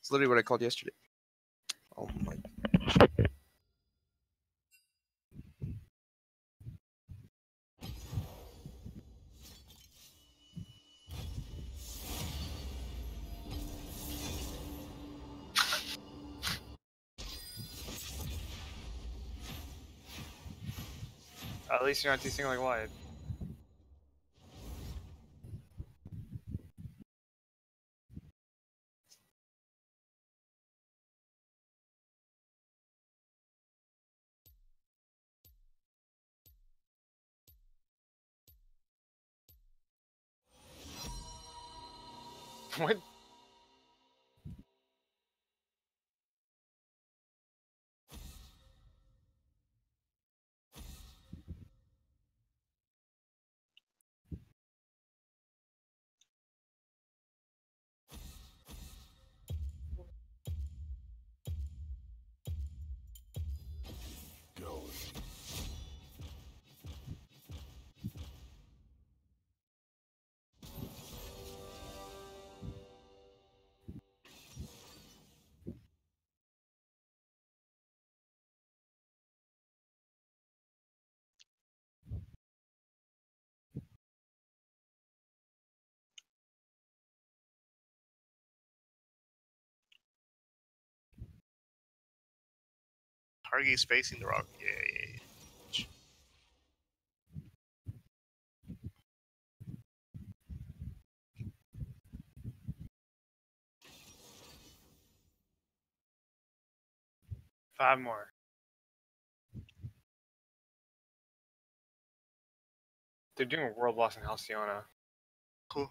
It's literally what I called yesterday. Oh my. At least you're not teaching like wide. What? Target is facing the rock. Yeah. 5 more. They're doing a world boss in Halcyon. Cool.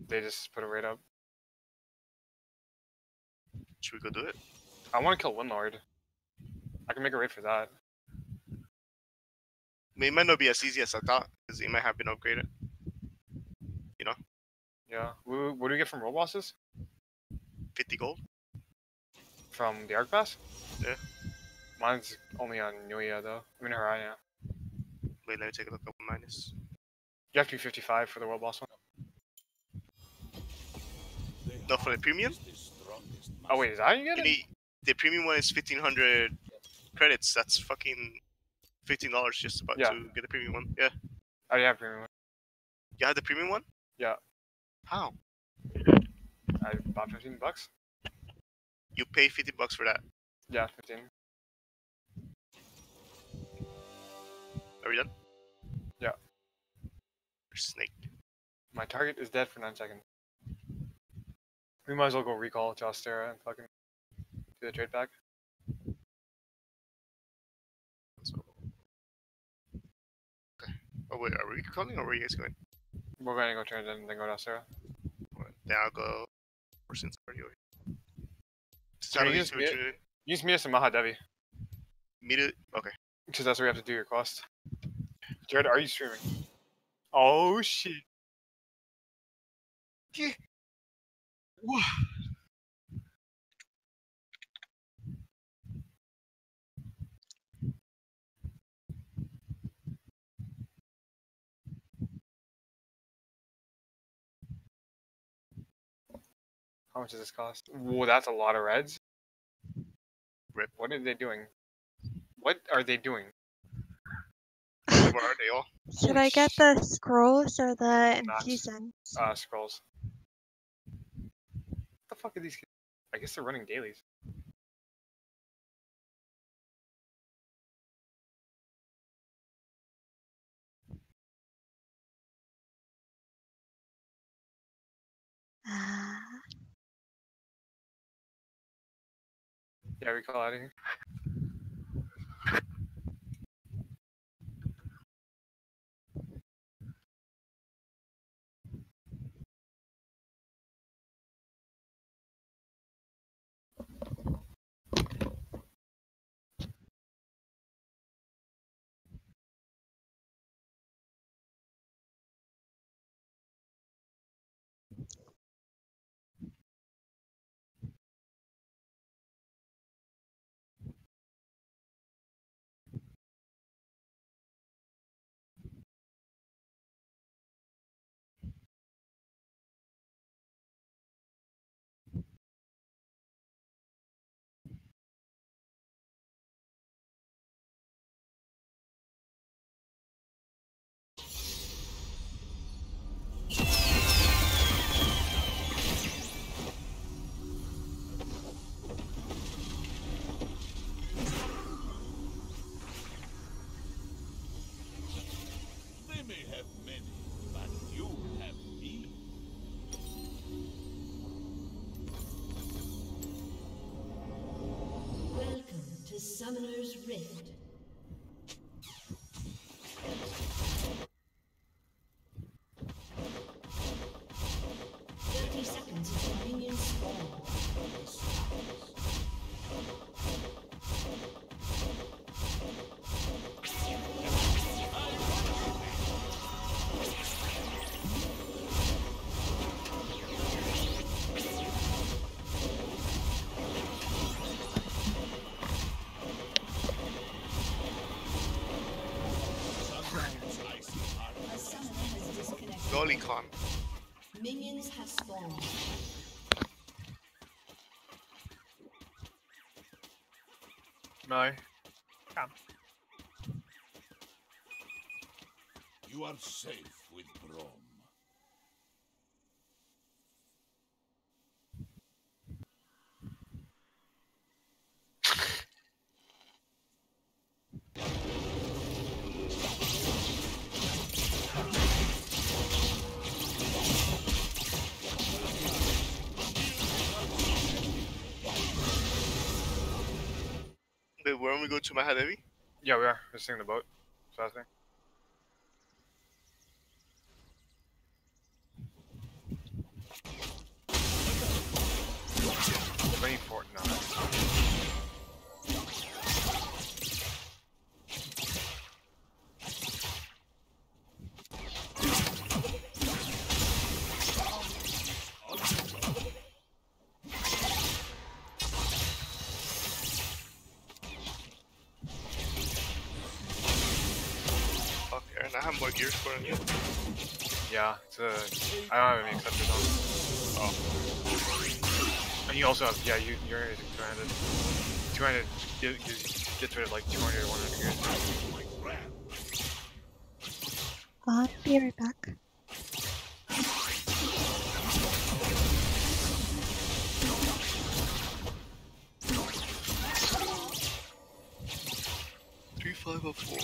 They just put a raid up. Should we go do it? I want to kill Windlord. I can make a raid for that. I mean, it might not be as easy as I thought, because it might have been upgraded. You know? Yeah. What do we get from world bosses? 50 gold? From the Arc Pass? Yeah. Mine's only on Nuya though. I mean Haraya. Wait, let me take a look at what mine is. You have to be 55 for the world boss one. No, for the premium? Oh wait, is that how you get You it? need, the premium one is 1,500 credits. That's fucking $15 just about Yeah. to get the premium one. Yeah. I already have premium one. You have the premium one? Yeah. How? I bought $15. You pay $50 for that. Yeah, 15. Are we done? Yeah. Snake. My target is dead for 9 seconds. We might as well go recall to Ostera and fucking do the trade back. So, okay. Oh wait, are we calling or where are you guys going? We're gonna go turn it in and then go to Ostera. Alright, then I'll go. Or since I'm already over here. Since I Can don't you need just to meet, return it. you just meet us in Mahadevi. Meet it. Okay. Because that's where you have to do your quest. Jared, are you streaming? Oh shit. Yeah. How much does this cost? Whoa, that's a lot of reds. Rip. What are they doing? What are they doing? Where are they all? Should Holy I get sh- the scrolls or the Max. infusions? Scrolls. What the fuck are these kids? I guess they're running dailies. Yeah, we call out of here. Summoner's Rift. Seconds until minions spawn. Golly Khan. Minions have spawned. No. Come. You are safe with Brom. Wait, where we go to Mahadevi? Yeah, we are. We're sitting in the boat. So I think. No. Fuck, Aaron, I have more gear score than you. Yeah, it's I don't have any acceptors on. Oh. And you also have, yeah, you're using 200. 200 gets rid of like 200 or 100 gears. I'll be right back. Three, 5, or 4.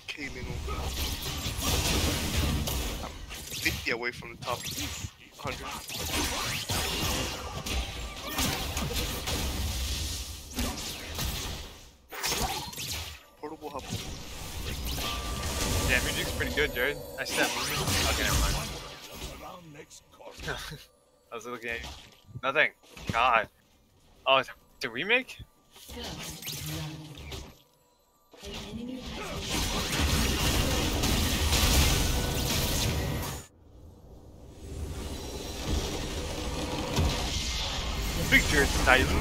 Came in over. I'm 50 away from the top 100. Portable hub. Yeah, music's pretty good, Jared. I see that movement. Okay, never mind. Around next corner. I was looking at you. Nothing. God. Oh, it's a remake? First blood. An enemy has Big Jared Titan.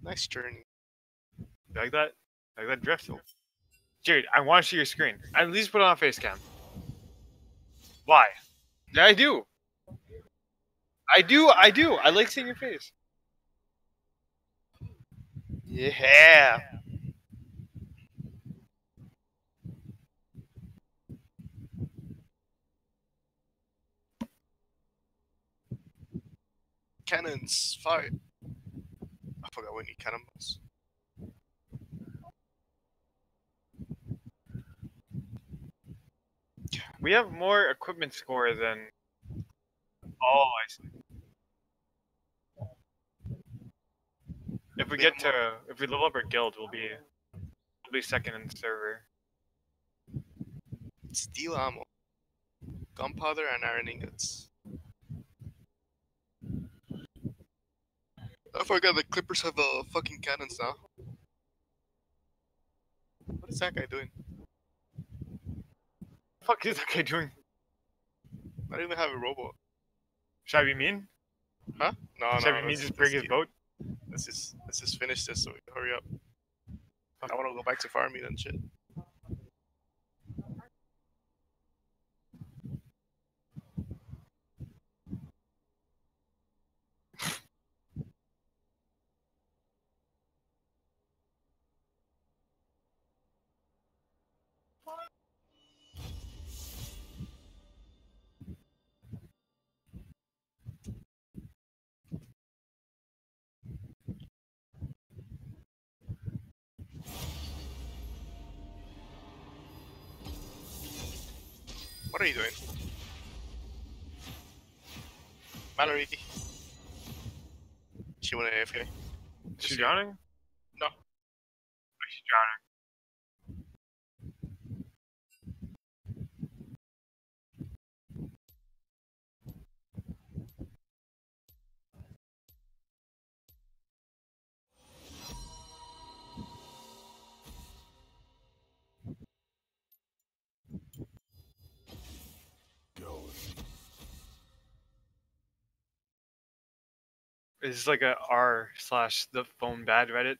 Nice journey. You like that? Like that drift? Jared, I want to see your screen. At least put it on face cam. Why? Yeah, I do. I like seeing your face. Yeah. Cannons, fire. I forgot we need cannonballs. We have more equipment score than. Oh, I see. If we get to, if we level up our guild, we'll be second in the server. Steel ammo, gunpowder, and iron ingots. I forgot the Clippers have fucking cannons now. What is that guy doing? What the fuck is that guy doing? I don't even have a robot. Should I be mean? Huh? No, Should no. I be mean? Just bring his boat. Let's just finish this so we can hurry up. I want to go back to farming and shit. What are you doing? Mallory. She went AFK. Is she Just- drowning? No. She's drowning. Go. Is this like a r/the phone bad Reddit?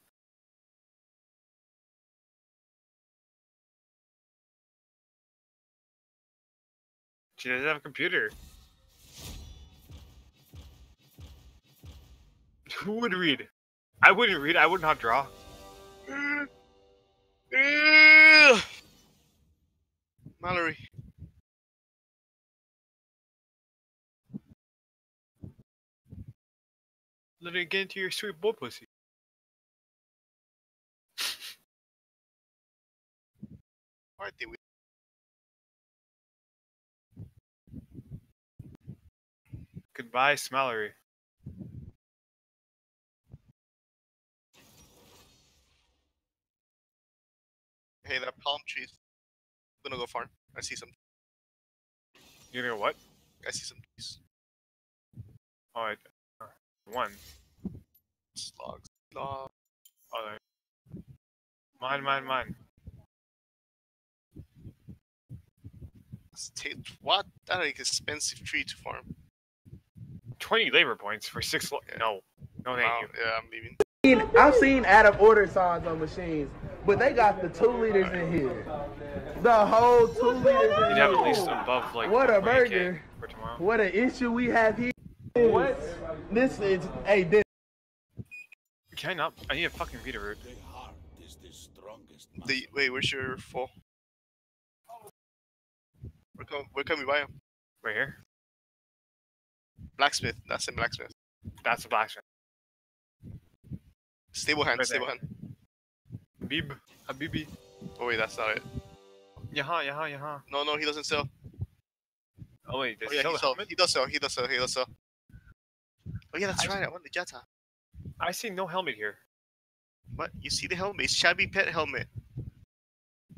She doesn't have a computer. Who would read? I wouldn't read. I would not draw. Mallory. Let it get into your sweet boy pussy. Why did we? Goodbye, Smallery. Hey, that palm trees. I'm gonna go farm. I see some. You know what? I see some trees. Oh, one. Slogs. Log. Oh, there. Mine. What? That is expensive tree to farm. 20 labor points for 6. No, thank Wow, you. yeah, I'm leaving. I've seen out of order signs on machines, but they got the 2 liters in here. The whole 2 liters in You'd have at here. least above like What a 20K burger. for tomorrow. What an issue we have here. What? This is, hey, this. Can I not? I need a fucking beetroot. The heart is the strongest. Wait, where's your full? Where can we buy them? Right here. Blacksmith. That's in blacksmith. That's a blacksmith. Stable hand. Right Stable there. hand. Habibi. Oh wait, that's not it. Yaha. No, he doesn't sell. Oh wait, does Oh he yeah, sell he the sell. helmet? He does sell. He does sell. Oh yeah, that's right. I want the Jetta. I see no helmet here. What? You see the helmet? It's shabby pet helmet.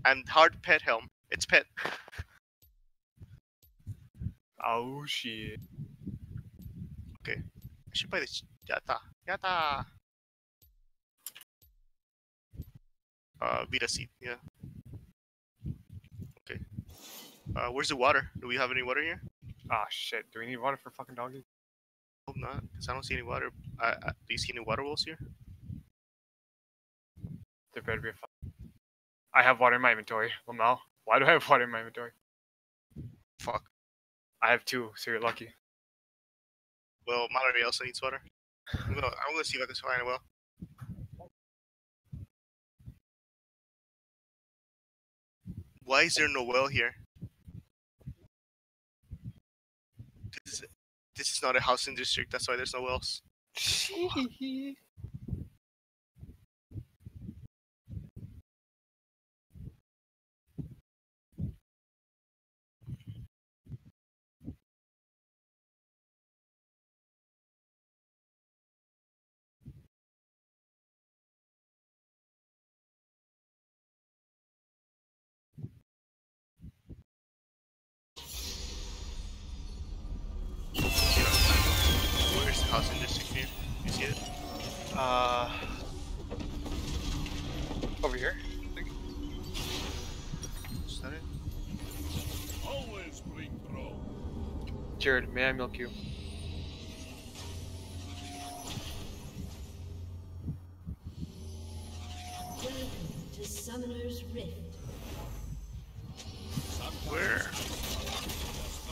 And hard pet helm. It's pet. Oh shit. I should buy this Jetta. Vita seed. Yeah. Okay. Where's the water? Do we have any water here? Ah shit. Do we need water for fucking doggy? Hope not, because I don't see any water. Do you see any water wells here? There better be a I have water in my inventory. Lamau. Why do I have water in my inventory? Fuck. I have 2, so you're lucky. Well, Mallory also needs water. I'm gonna see if I can find a well. Why is there no well here? This is not a housing district. That's why there's no wells. Where's the housing district here? You see it? Over here. I think. Is that it? Always bring throw. Jared, may I milk you? Welcome to Summoner's Rift. Where?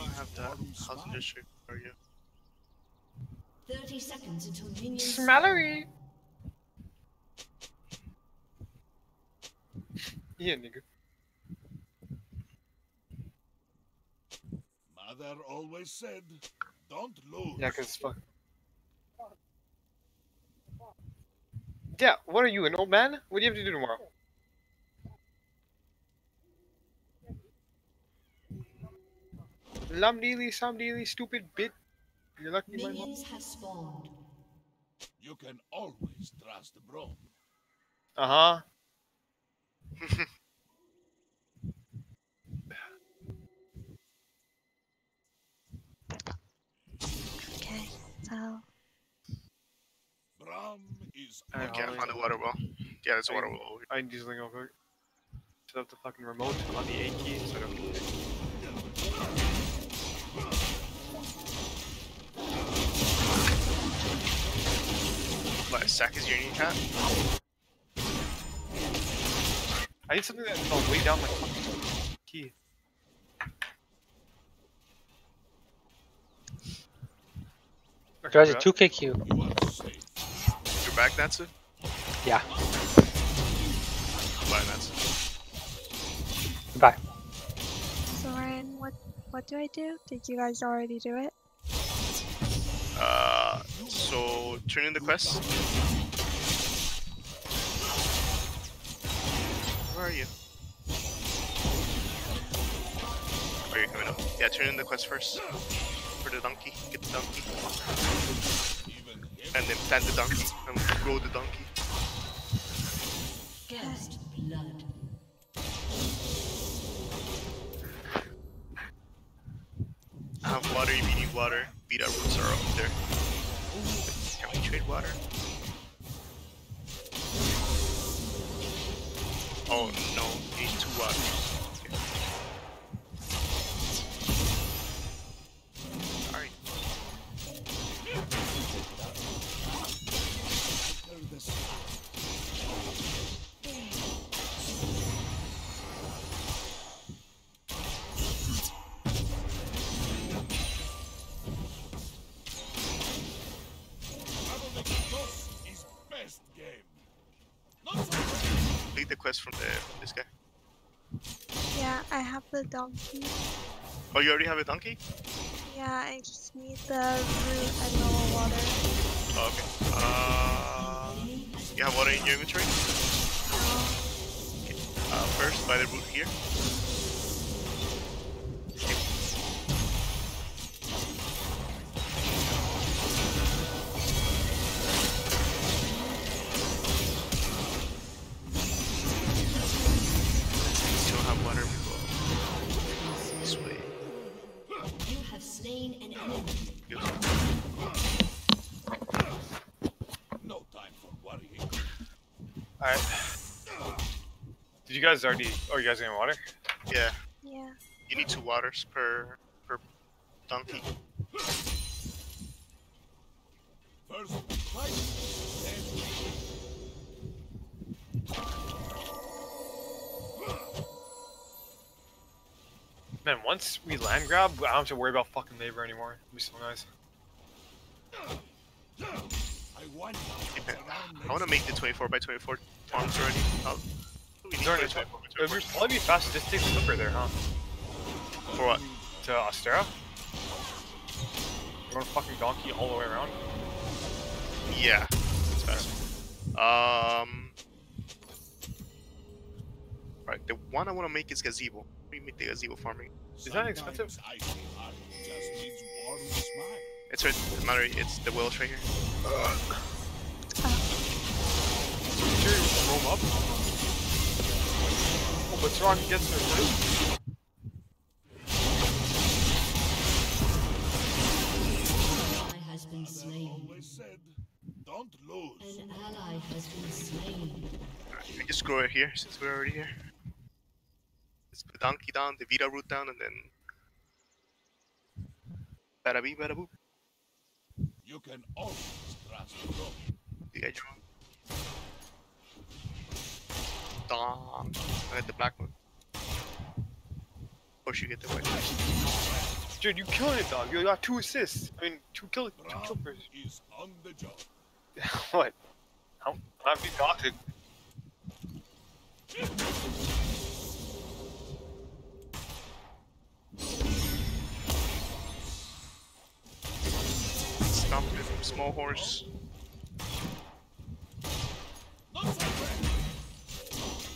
I have that housing district. Where are you? 30 seconds until minions. Mallory. Yeah, nigga. Mother always said, don't lose. Yeah, cause fuck. Yeah, what are you, an old man? What do you have to do tomorrow? Lum dealy, some dealy, stupid bit. You're lucky my mom. Minions have spawned. You can always trust bro. Uh-huh. Okay, so Bram is Alright, Okay, I Holly. found the water well. Yeah, there's a water well over I need to use something real quick. Set up the fucking remote on the A key so I don't get it. here. What, sack is your new cat? I need something that'll weigh down my fucking key. There's a 2KQ. you are safe. You're back, Natsu? Yeah. Bye, Natsu. Goodbye. so Ryan, what do I do? Did you guys already do it? So turn in the quest. Where are you? Are you coming up? Yeah, turn in the quest first. For the donkey. Get the donkey. Even him. And then plant the donkey. And grow the donkey. First blood. I have water if you need water. Vita roots are up there. Can we trade water? Oh no, need 2 waters. Okay. Sorry. Is best game. Not so Complete the quest from this guy. Yeah, I have the donkey. Oh, you already have a donkey? Yeah, I just need the root and normal water. Oh, okay. You have water in your inventory? Okay. First, buy the root here. You don't have water, we go this way. You have slain an enemy. Good. no time for worrying. Alright. Did you guys already... Oh, you guys getting water? Yeah, Yeah. you need 2 waters per donkey. First fight, then Man, once we land grab, I don't have to worry about fucking labor anymore. It'll be so nice. I want I want to make the 24x24 farms already. We need Is there an 24x24 It would probably be fast to just take Slipper there, huh? For what? To Astera? You want a fucking donkey all the way around? Yeah, it's fast. Right, the one I want to make is gazebo. We make the gazebo farming. Is that expensive? sometimes I see art just needs warm smile. It's right. Doesn't matter. It's the Welsh right here. Sure, you can roam up. Oh, but Tron gets her right. Ally has been slain. Always said, don't lose. An ally has been slain. Alright, we just grow it here since we're already here. Let's put the donkey down, the Vita root down, and then bada bee, bada boop. You can always trust bro. The edge room. Dong. I got the black one. Or should you get the white one? Dude, you killing it, dog. You got 2 assists. I mean, 2 kill Bram bursts. is on the job. What? I'm being toxic. Stomp it from small horse. Not so bad.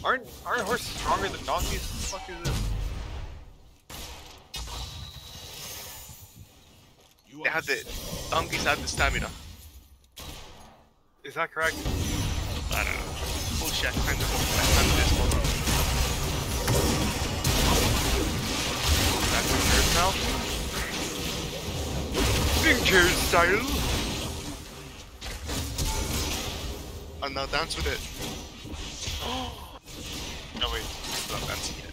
Aren't horses stronger than donkeys? What the fuck is this? You They are have the safe. donkeys have the stamina. Is that correct? I don't know. Holy shit, I timed this one. That's the now. Ninja style. And now dance with it. No wait, it's not dancing yet.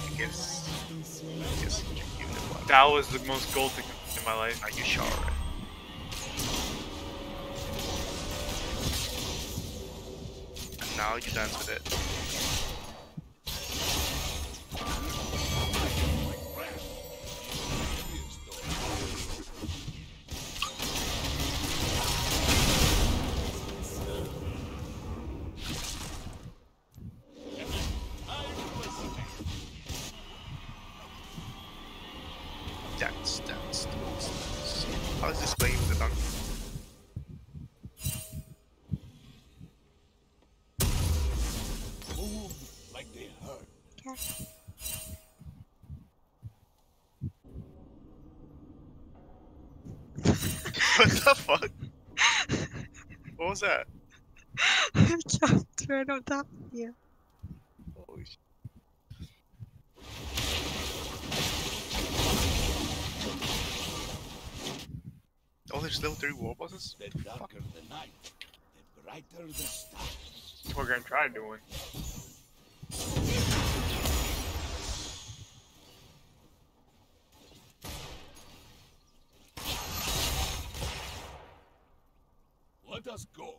I guess you can give it one. That was the most gold thing in my life. Are you sure? And now you dance with it. Dance. How is this playing with the donkey? Move like they hurt. Okay. What the fuck? What was that? I jumped right on top of you. Holy shit. Oh, there's level 3 war bosses? The darker the night, the brighter the stars. That's what we're gonna try doing. Let us go.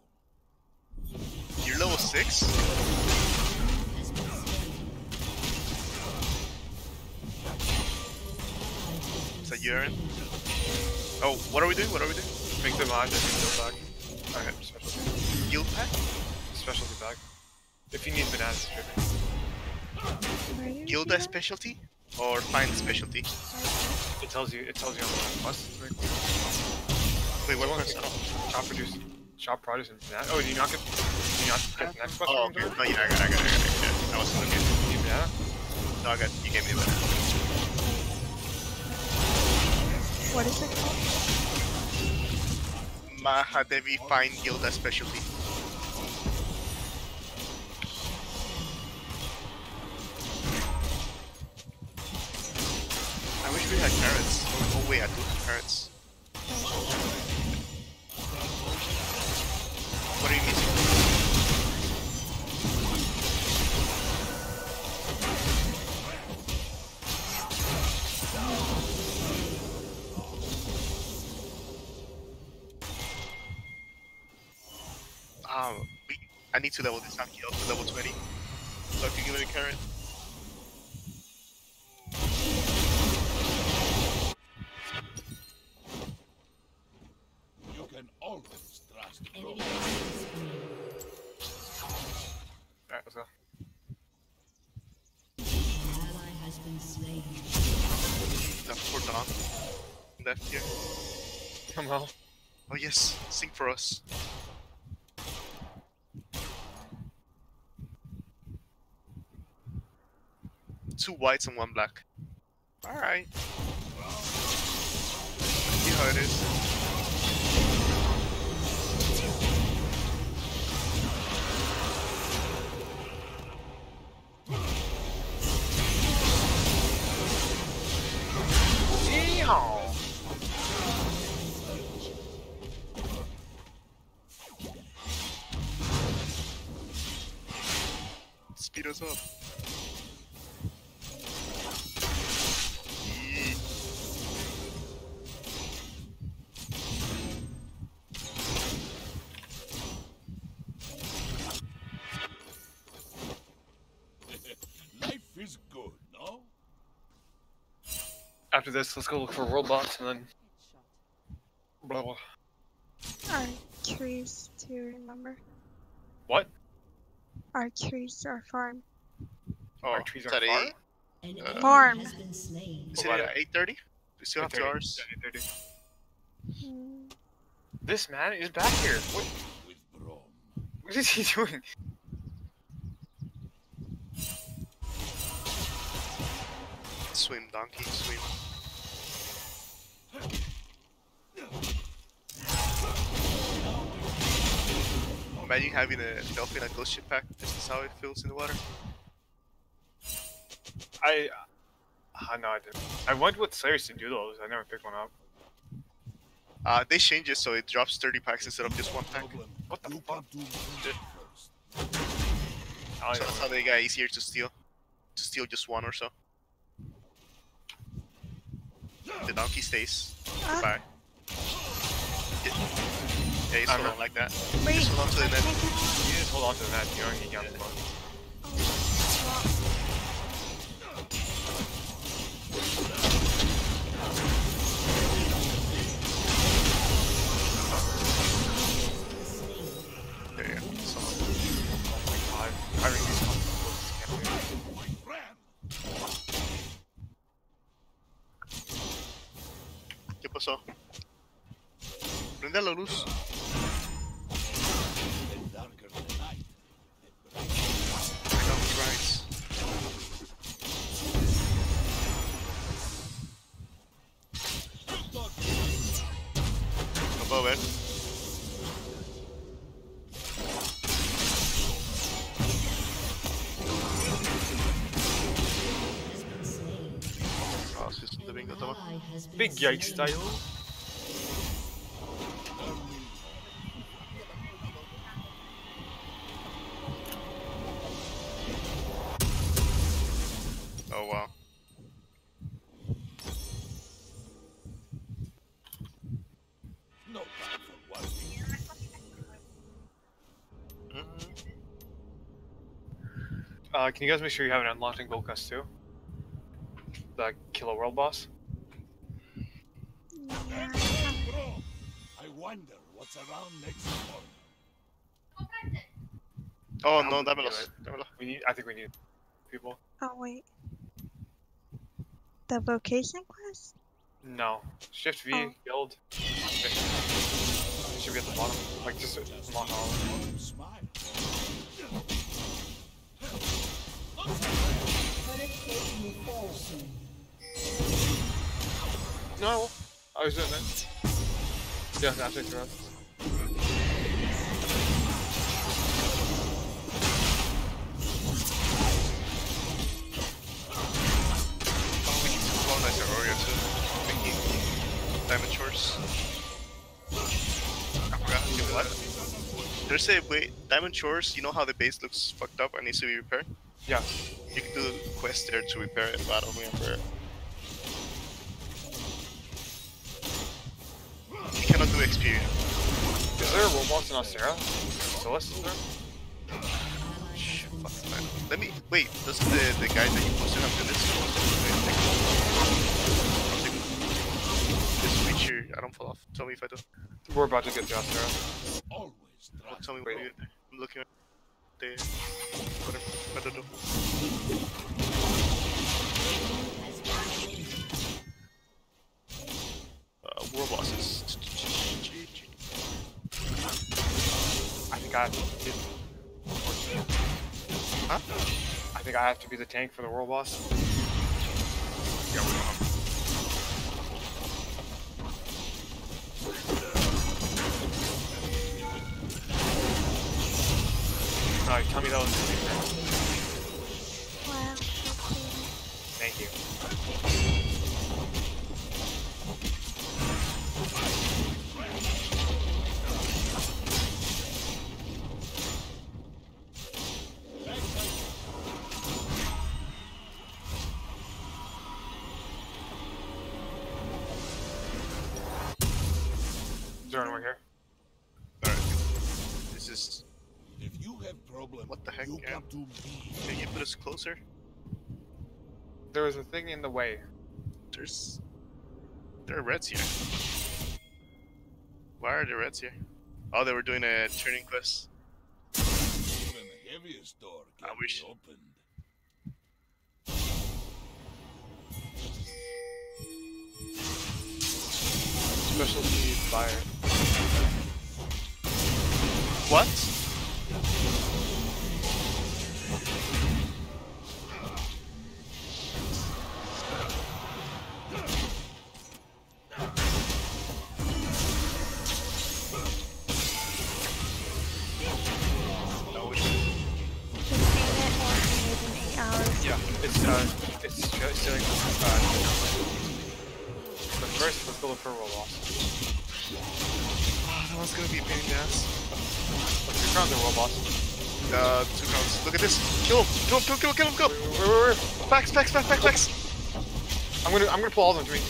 You're level 6? Is that urine? Oh, what are we doing? Make the mod and go back. Okay, specialty. Guild pack? Specialty back. If you need bananas, stripping. Where did you Guild do as that? specialty? Or find specialty? It tells you on the plus. Wait, what What was one? Shop produce and banana. Oh, do you not get the next plus? Oh, okay. No, yeah, I got it. I was looking. You need banana? No, you gave me the banana. What is it called? Mahadevi find guild as specialty. I wish we had carrots. Oh wait, I do have carrots. What are you missing? I need to level this donkey up to level 20. So I can give it a carrot. You can always trust Enemy Bro. Alright, let's go. An ally has been slain. Left for Dawn. Left here. Come on. Oh yes, sing for us. Two whites and one black. Alright. See how it is. Yeehaw! Speed us up. Yee. Life is good, no? After this, let's go look for robots and then blah blah. Our trees to remember. What? Our trees are farm. Oh, Our trees is are that far? 8? An Farm. enemy has been slain. Is it at 8:30? We still have 2 8:30. hours. Yeah, 8:30. Hmm. This man is back here. With Brom. What is he doing? Swim, donkey, swim. Imagine having a dolphin and ghost ship pack. This is how it feels in the water. No, I didn't. I went with Slayers to do those. I never picked one up. They changed it so it drops 30 packs instead of just one pack. What the You fuck? come to me first. I So don't that's know. how they got easier to steal. To steal just one or so. The donkey stays. Goodbye. Yeah, he's I'm holding not- on like that. Wait, Just hold on to the net. You just hold on to the net. You don't need to get on the boat. There you go. So, Oh my god. I mean, these combos can't do it. ¿qué pasó? Prende la luz. The darker the night, Turn on the brights. Above it. Oh, si es de bingo, toma. Ally has been Big yikes slain. style. Oh wow. no time for working. Can you guys make sure you have it unlocked in Gold Quest 2? The Killer World boss? Yeah. Bro, I wonder what's around next corner. Oh How no, would we do dámelos. it? Dámelo. I think we need people. Oh wait. The vocation quest? No. Shift V, Oh. guild. It should be at the bottom. Like, just unlock all of them. Smile. No, I was doing that. Yeah, after throw. Oh, we need to colonize Aurora too. Making diamond chores. I forgot how to do what? There's a way, diamond chores, you know how the base looks fucked up and needs to be repaired? Yeah. You can do the quest there to repair it, but I don't remember it. You cannot do experience. Is there a Roblox in Ostera? Celeste, is there? Shit, fuck, man. Let me, wait, does the guy that you posted have to this? This feature, I don't fall off. Tell me if I do. We're about to get to Ostera. Always Don't trust. tell me Wait. what I'm looking at the, whatever, I don't know. World bosses. I think I have to be. Huh? I think I have to be the tank for the world boss. Yeah, we don't have. No, tell me that was the tank. Wow. Thank you. Is there anyone here? Alright. This is. If you have problem, What the heck, you yeah. come to me. Can you put us closer? There was a thing in the way. There are reds here. Why are there reds here? Oh, they were doing a turning quest. Even the heaviest door I can wish. be opened. Specialty fire. What? It's stealing. But first, let's go look for a roll loss. That one's gonna be a pain in the ass. Let's do rounds of roll boss. 2 counts. Look at this. Kill him. Kill him. Wait. Backs. I'm gonna pull all of them to me.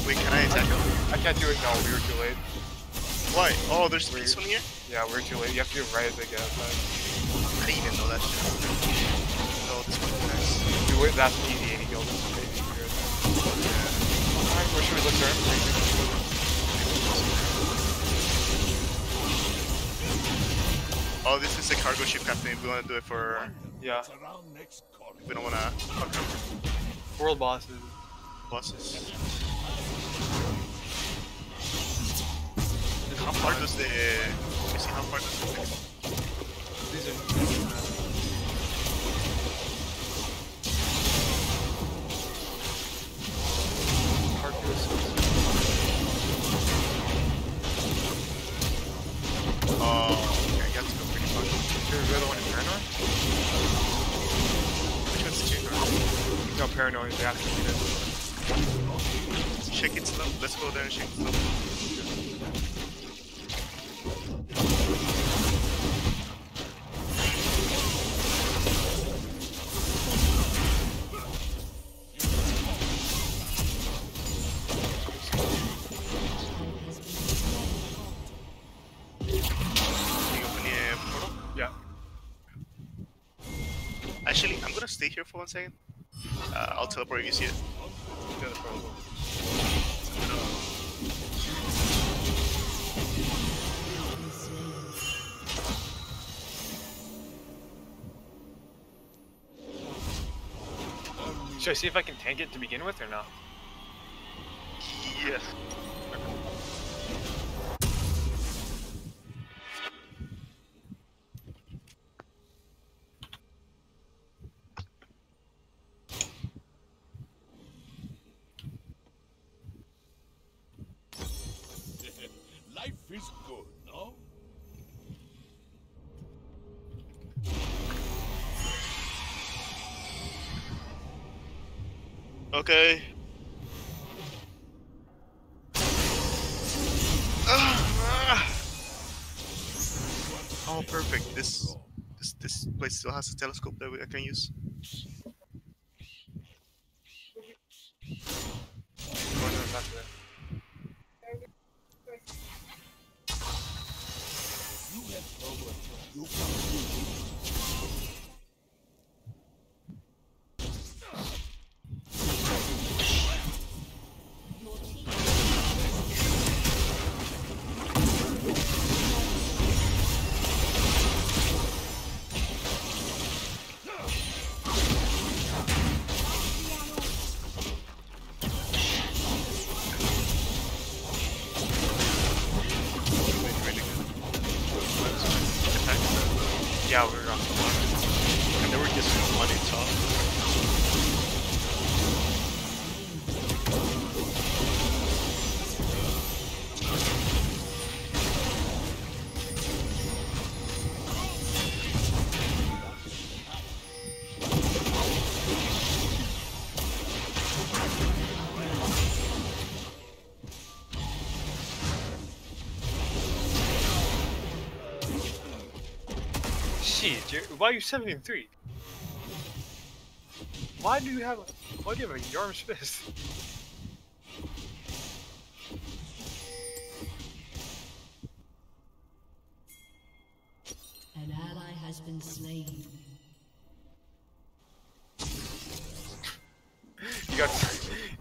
Wait, can I attack him? I can't do it. No, we were too late. Why? Oh, there's this one here? Yeah, we're too late. You have to do it right as they get outside. I didn't even know that shit. No, this one's nice. That's an easy 80 kills. Alright, where should we look for him? Oh, this is a cargo ship, Captain. We want to do it for... Yeah. We don't want to fuck up World bosses. bosses. How far does the... Let me see how far does the fix? These are... Oh, okay, I got to go pretty far. Is there the other one in Paranoid? Which one's the chamber? No, Paranoid is the actual unit. Shake it slow. Let's go there and shake it slow. Actually, I'm gonna stay here for 1 second. I'll teleport if you see it. Yeah, that's probably. Should I see if I can tank it to begin with or not? Yes. Life is good, no? Okay. Oh, perfect. This place still has a telescope that I can use. Yeah, we were on. And they were just one in top. Shit, why are you 73? Why do you have a Yarm's fist? An ally has been slain.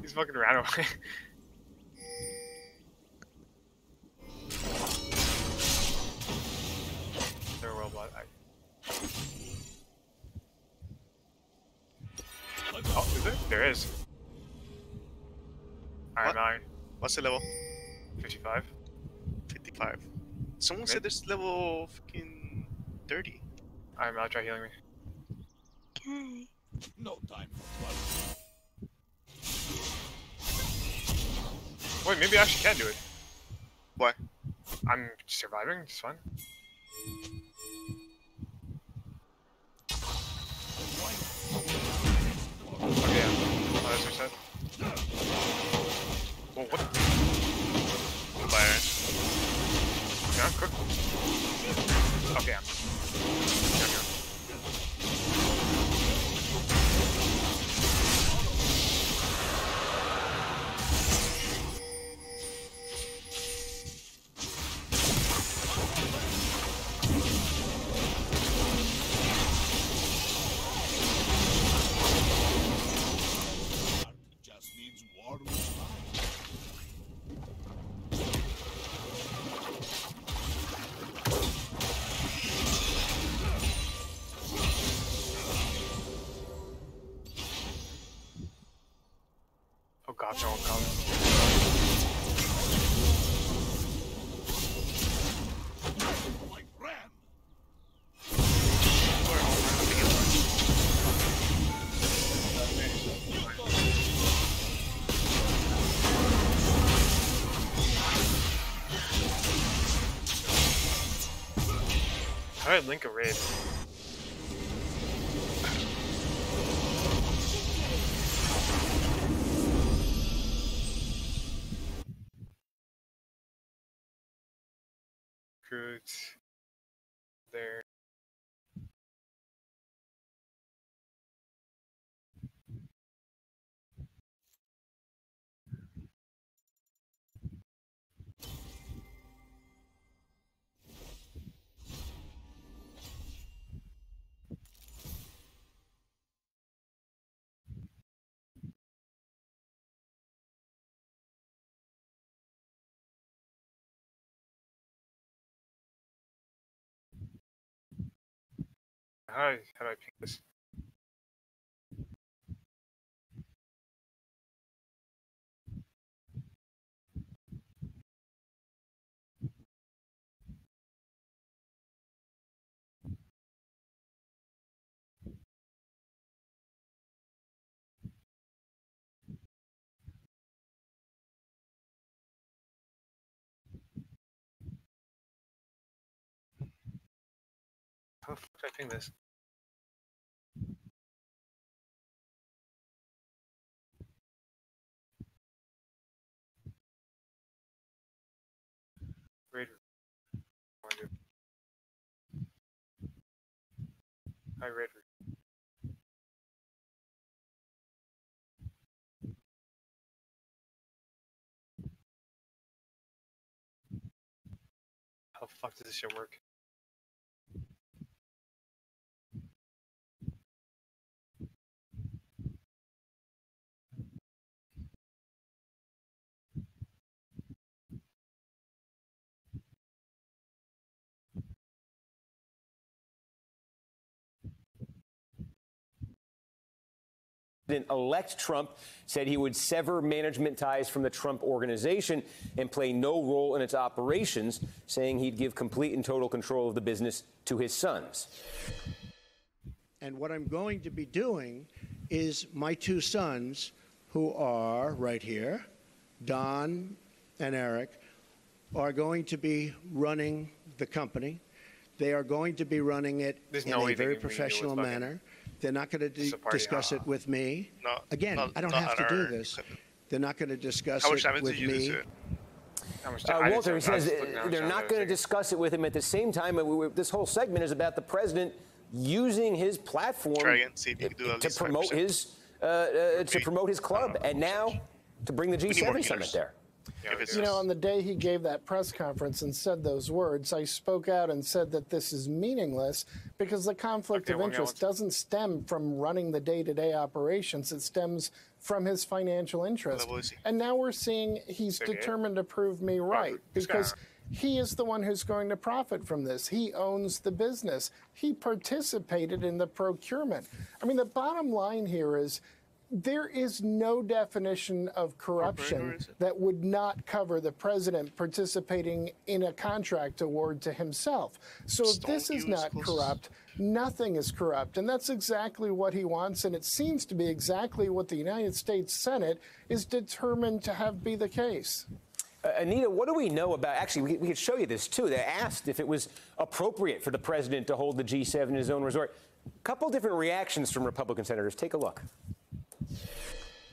He's fucking ran away. They're well bought. Oh, is there? There is. Iron Mine. What's the level? 55. 55. Someone said there's level fucking 30. Iron Mine, try healing me. Okay. No time for fun. Wait, maybe I actually can do it. Why? I'm surviving, it's fine. god, someone coming. Like ram. How did I link a raid? Recruit. There. How do I ping this? How the fuck do I ping this? Raid. Hi, raid. How the fuck does this shit work? Elect Trump said he would sever management ties from the Trump organization and play no role in its operations, saying he'd give complete and total control of the business to his sons. And what I'm going to be doing is my two sons, who are right here, Don and Eric, are going to be running the company. They are going to be running it in a very professional manner. They're not going to discuss it with me. No, Again, I don't have to do this. They're not going to discuss it with me. Walter, he says they're not going to discuss it with him at the same time. This whole segment is about the president using his platform to promote his club, and now to bring the G7 summit there. You know, on the day he gave that press conference and said those words, I spoke out and said that this is meaningless because the conflict of interest doesn't stem from running the day-to-day operations. It stems from his financial interest. And now we're seeing he's determined to prove me right because he is the one who's going to profit from this. He owns the business. He participated in the procurement. I mean, the bottom line here is there is no definition of corruption that would not cover the president participating in a contract award to himself. So if this is not corrupt, nothing is corrupt. And that's exactly what he wants. And it seems to be exactly what the United States Senate is determined to have be the case. Anita, what do we know about, actually, we could show you this too. They asked if it was appropriate for the president to hold the G7 in his own resort. A couple different reactions from Republican senators. Take a look.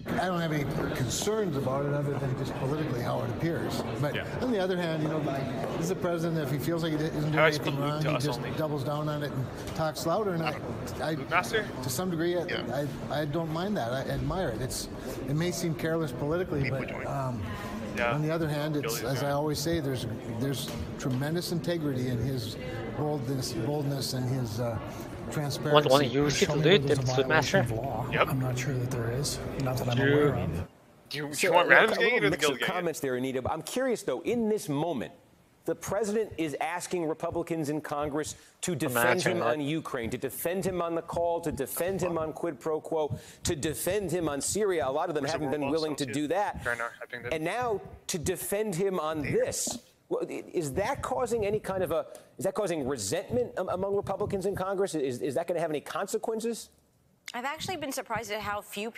I don't have any concerns about it other than just politically how it appears. But on the other hand, you know, this is a president, if he feels like he isn't doing anything wrong, he just doubles down on it and talks louder. And I to some degree, I don't mind that. I admire it. It may seem careless politically, but on the other hand, it's, as I always say, there's tremendous integrity in his boldness and his transparency. Want to use it to do it, the master? Yep. I'm not sure that there is. Not that I'm aware of. Do you want Rams getting or the guild comments there, Anita. I'm curious, though, in this moment, the president is asking Republicans in Congress to defend him on Ukraine, to defend him on the call, to defend him on quid pro quo, to defend him on Syria. A lot of them haven't been willing to do that. And now to defend him on this. Is that causing any kind of is that causing resentment among Republicans in Congress? Is that going to have any consequences? I've actually been surprised at how few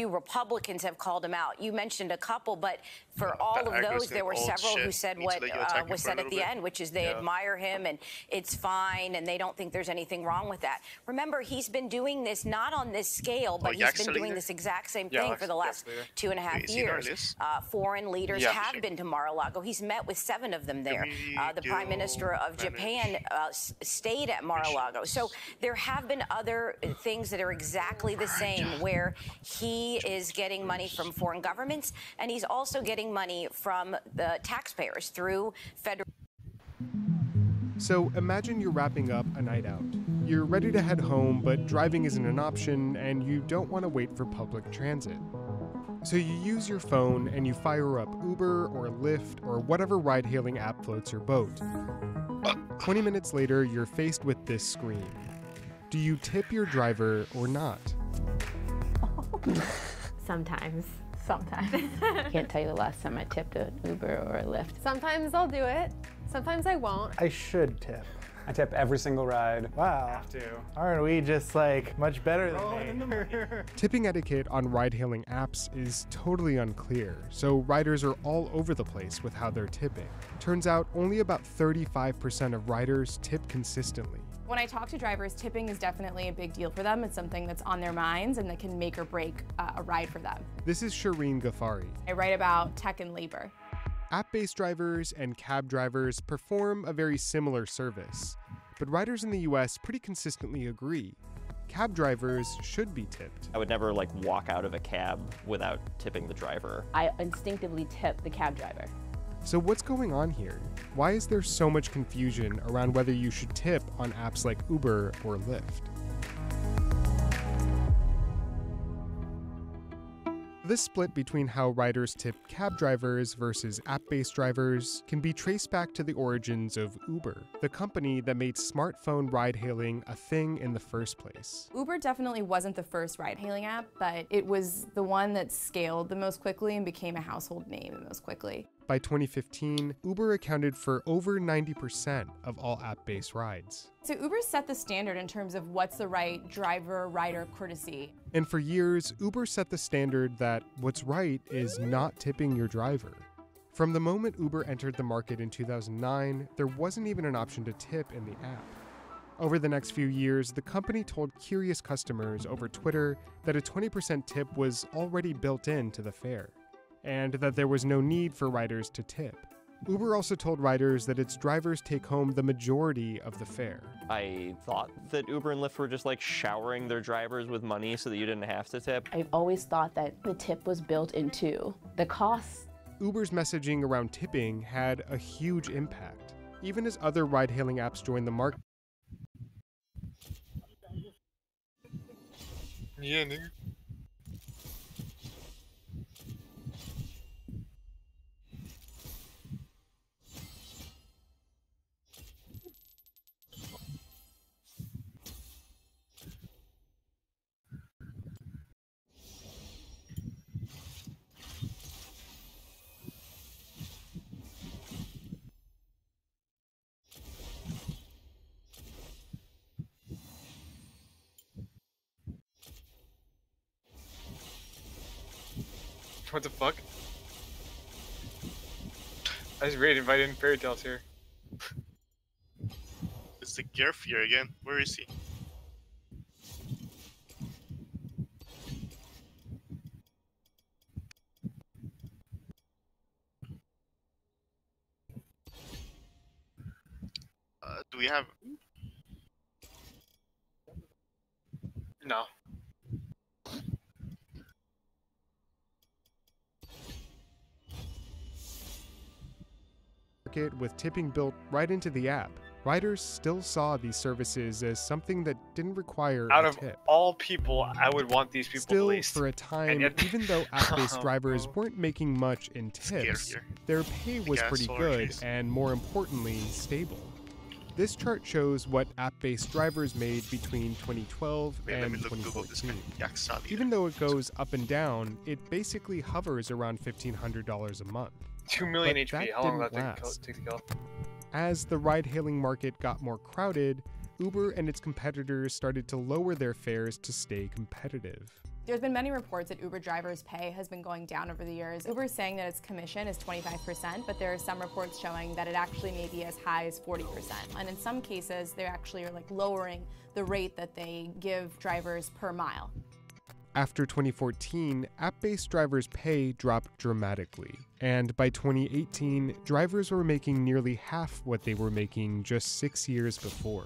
Republicans have called him out. You mentioned a couple, but for all of those, there were several who said what was said at the end, which is they admire him and it's fine and they don't think there's anything wrong with that. Remember, he's been doing this not on this scale, but he's been doing this exact same thing for the last 2.5 years. Foreign leaders have been to Mar-a-Lago. He's met with 7 of them there. The Prime Minister of Japan stayed at Mar-a-Lago. So there have been other things that are exactly the same, where he is getting money from foreign governments and he's also getting money from the taxpayers through federal. So imagine you're wrapping up a night out. You're ready to head home, but driving isn't an option and you don't want to wait for public transit. So you use your phone and you fire up Uber or Lyft or whatever ride-hailing app floats your boat. 20 minutes later, you're faced with this screen. Do you tip your driver or not? Sometimes. Can't tell you the last time I tipped an Uber or a Lyft. Sometimes I'll do it. Sometimes I won't. I should tip. I tip every single ride. Wow. Have to. Aren't we just like much better than me? Tipping etiquette on ride-hailing apps is totally unclear, so riders are all over the place with how they're tipping. Turns out only about 35% of riders tip consistently. When I talk to drivers, tipping is definitely a big deal for them. It's something that's on their minds and that can make or break a ride for them. This is Shireen Ghaffari. I write about tech and labor. App-based drivers and cab drivers perform a very similar service, but riders in the US pretty consistently agree. Cab drivers should be tipped. I would never walk out of a cab without tipping the driver. I instinctively tip the cab driver. So what's going on here? Why is there so much confusion around whether you should tip on apps like Uber or Lyft? This split between how riders tip cab drivers versus app-based drivers can be traced back to the origins of Uber, the company that made smartphone ride-hailing a thing in the first place. Uber definitely wasn't the first ride-hailing app, but it was the one that scaled the most quickly and became a household name the most quickly. By 2015, Uber accounted for over 90% of all app-based rides. So Uber set the standard in terms of what's the right driver-rider courtesy. And for years, Uber set the standard that what's right is not tipping your driver. From the moment Uber entered the market in 2009, there wasn't even an option to tip in the app. Over the next few years, the company told curious customers over Twitter that a 20% tip was already built into the fare, and that there was no need for riders to tip. Uber also told riders that its drivers take home the majority of the fare. I thought that Uber and Lyft were just showering their drivers with money so that you didn't have to tip. I've always thought that the tip was built into the cost. Uber's messaging around tipping had a huge impact, even as other ride-hailing apps joined the market. Yeah, nigga. What the fuck? I just raid invited Fairy Tales here. It's the Gearfear again. Where is he? Do we have... No. With tipping built right into the app. riders still saw these services as something that didn't require Out a of tip. all people, I would want these people Still, the least. for a time, even though app-based drivers weren't making much in tips, their pay was pretty good and, more importantly, stable. This chart shows what app-based drivers made between 2012 and 2014. Even though it goes up and down, it basically hovers around $1,500 a month. 2 million But HP. that How long will didn't that last. take to kill? As the ride-hailing market got more crowded, Uber and its competitors started to lower their fares to stay competitive. There's been many reports that Uber drivers' pay has been going down over the years. Uber is saying that its commission is 25%, but there are some reports showing that it actually may be as high as 40%. And in some cases, they actually are lowering the rate that they give drivers per mile. After 2014, app-based drivers' pay dropped dramatically. And by 2018, drivers were making nearly half what they were making just 6 years before.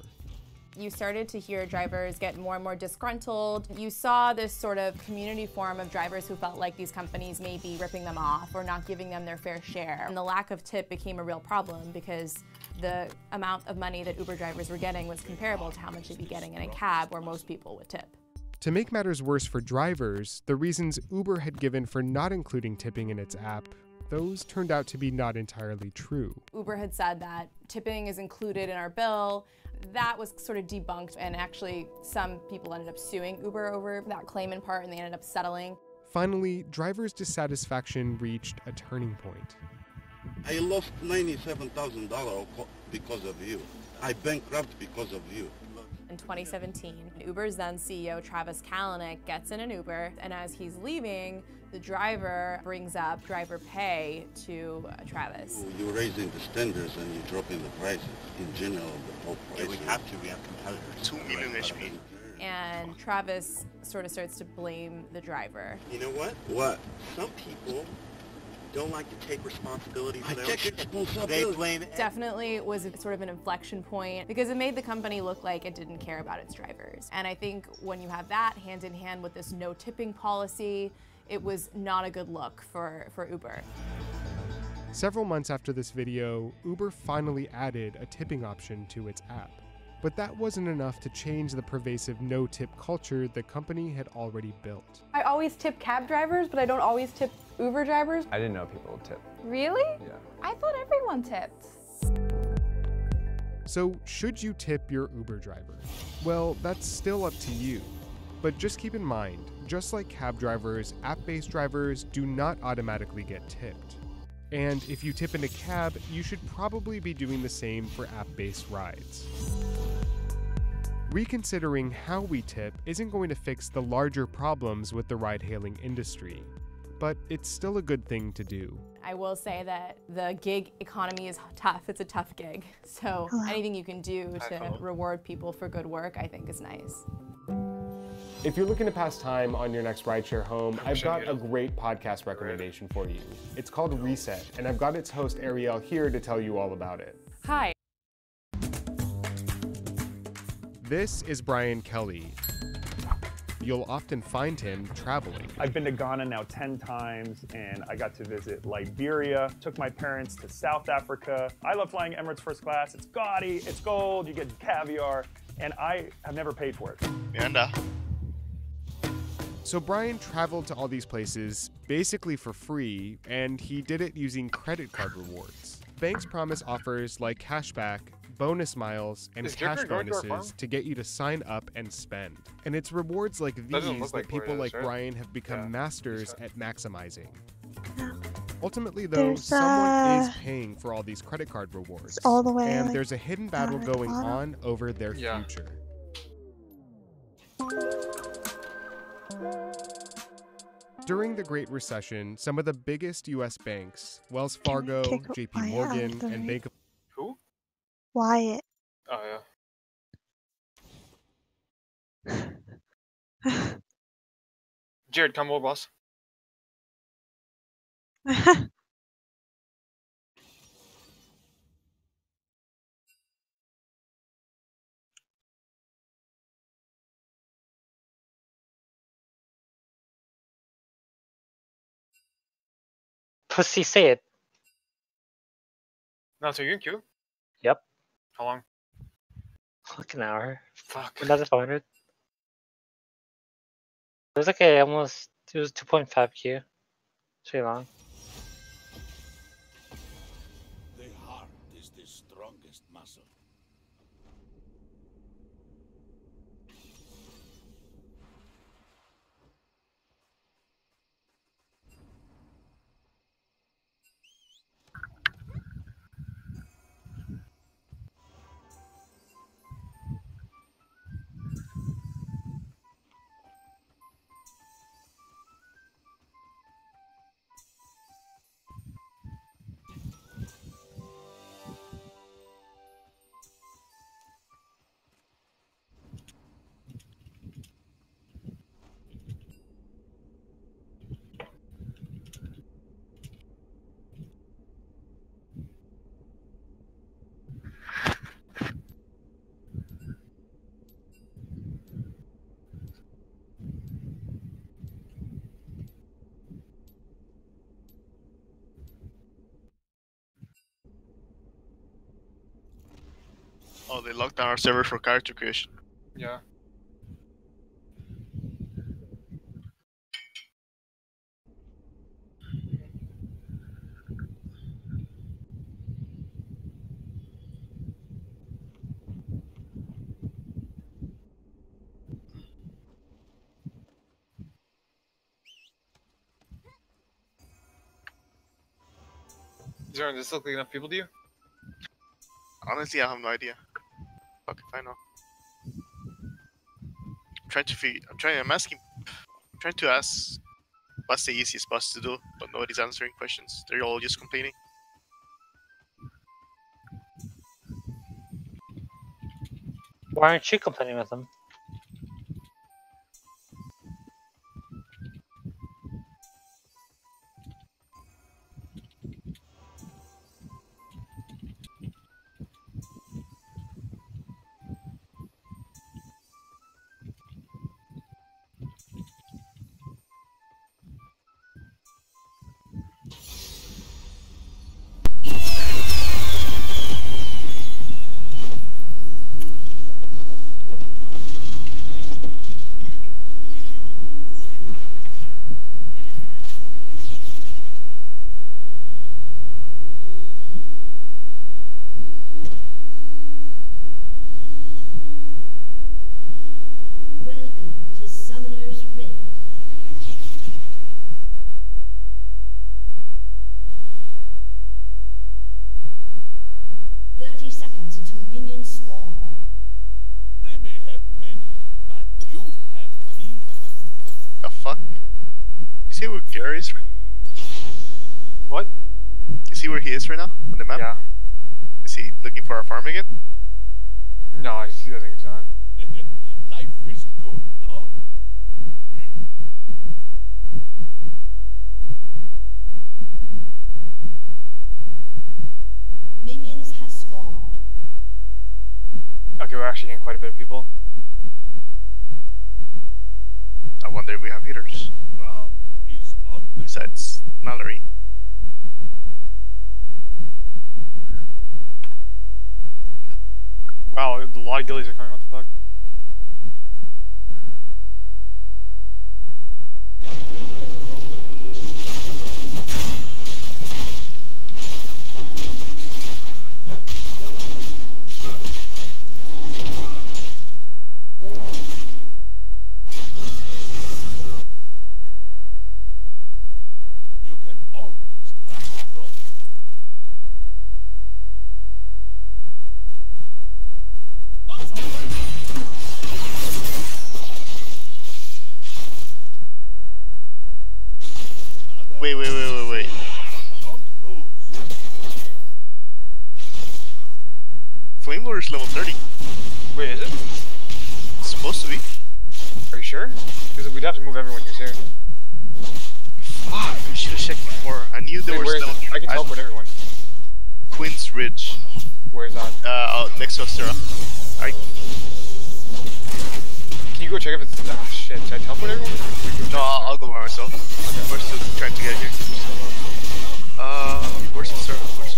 You started to hear drivers get more and more disgruntled. You saw this sort of community form of drivers who felt like these companies may be ripping them off or not giving them their fair share. And the lack of tip became a real problem because the amount of money that Uber drivers were getting was comparable to how much they'd be getting in a cab where most people would tip. To make matters worse for drivers, the reasons Uber had given for not including tipping in its app, those turned out to be not entirely true. Uber had said that tipping is included in our bill. That was sort of debunked, and actually some people ended up suing Uber over that claim in part, and they ended up settling. Finally, drivers' dissatisfaction reached a turning point. I lost $97,000 because of you. I bankrupt because of you. In 2017, Uber's then CEO Travis Kalanick gets in an Uber, and as he's leaving, the driver brings up driver pay to Travis. You're raising the standards and you're dropping the prices in general. The whole price. We have competitors. 2 million HP. And Travis sort of starts to blame the driver. You know what? What? Some people don't like to take responsibility for their take responsibility. They blame it. Definitely was sort of an inflection point because it made the company look like it didn't care about its drivers. And I think when you have that hand in hand with this no tipping policy, it was not a good look for Uber. Several months after this video, Uber finally added a tipping option to its app. But that wasn't enough to change the pervasive no-tip culture the company had already built. I always tip cab drivers, but I don't always tip Uber drivers. I didn't know people would tip. Really? Yeah. I thought everyone tipped. So, should you tip your Uber driver? Well, that's still up to you. But just keep in mind, just like cab drivers, app-based drivers do not automatically get tipped. And if you tip in a cab, you should probably be doing the same for app-based rides. Reconsidering how we tip isn't going to fix the larger problems with the ride-hailing industry, but it's still a good thing to do. I will say that the gig economy is tough. It's a tough gig. So anything you can do to reward people for good work, I think is nice. If you're looking to pass time on your next rideshare home, I've got a great podcast recommendation for you. It's called Reset, and I've got its host Ariel here to tell you all about it. Hi. This is Brian Kelly. You'll often find him traveling. I've been to Ghana now 10 times, and I got to visit Liberia, took my parents to South Africa. I love flying Emirates first class. It's gaudy, it's gold, you get caviar, and I have never paid for it. So Brian traveled to all these places basically for free, and he did it using credit card rewards. Banks promise offers like cashback, bonus miles, and cash bonuses to get you to sign up and spend. And it's rewards like these that people like Brian have become masters at maximizing. Ultimately, though, someone is paying for all these credit card rewards, all the way, and there's a hidden battle going on over their future. During the Great Recession, some of the biggest U.S. banks, Wells Fargo, JP Morgan, and Bank of... Who? Wyatt. Oh, yeah. Jared, come over, boss. Pussy say it. No, so you're in queue? Yep. How long? Like an hour. Fuck. Another 400. It was like it was 2.5 Q. It's pretty long. The heart is the strongest muscle. Oh, they locked down our server for character creation. Yeah. Does this look like enough people to you? Honestly, I have no idea. Fuck if I know. I'm trying to ask what's the easiest boss to do, but nobody's answering questions. They're all just complaining. Why aren't you complaining with them? Gary is right now? What? You see where he is right now on the map? Yeah. Is he looking for our farm again? No, I think it's not. Life is good, no? Minions have spawned. Okay, we're actually getting quite a bit of people. I wonder if we have hitters. Besides Mallory. Wow, a lot of gillies are coming, what the fuck? You can always try to grow. Wait. Flamelord is level 30. Wait, is it? It's supposed to be. Are you sure? Because we'd have to move everyone who's here. Fuck, I should have checked before. I knew there was level 30. I can teleport everyone. Queen's Ridge. Where is that? Next to Ostera. Can you go check if it's... Ah, shit. Should I teleport everyone? No, I'll go by myself. Okay. We're still trying to get here. Where's Ostera? Where's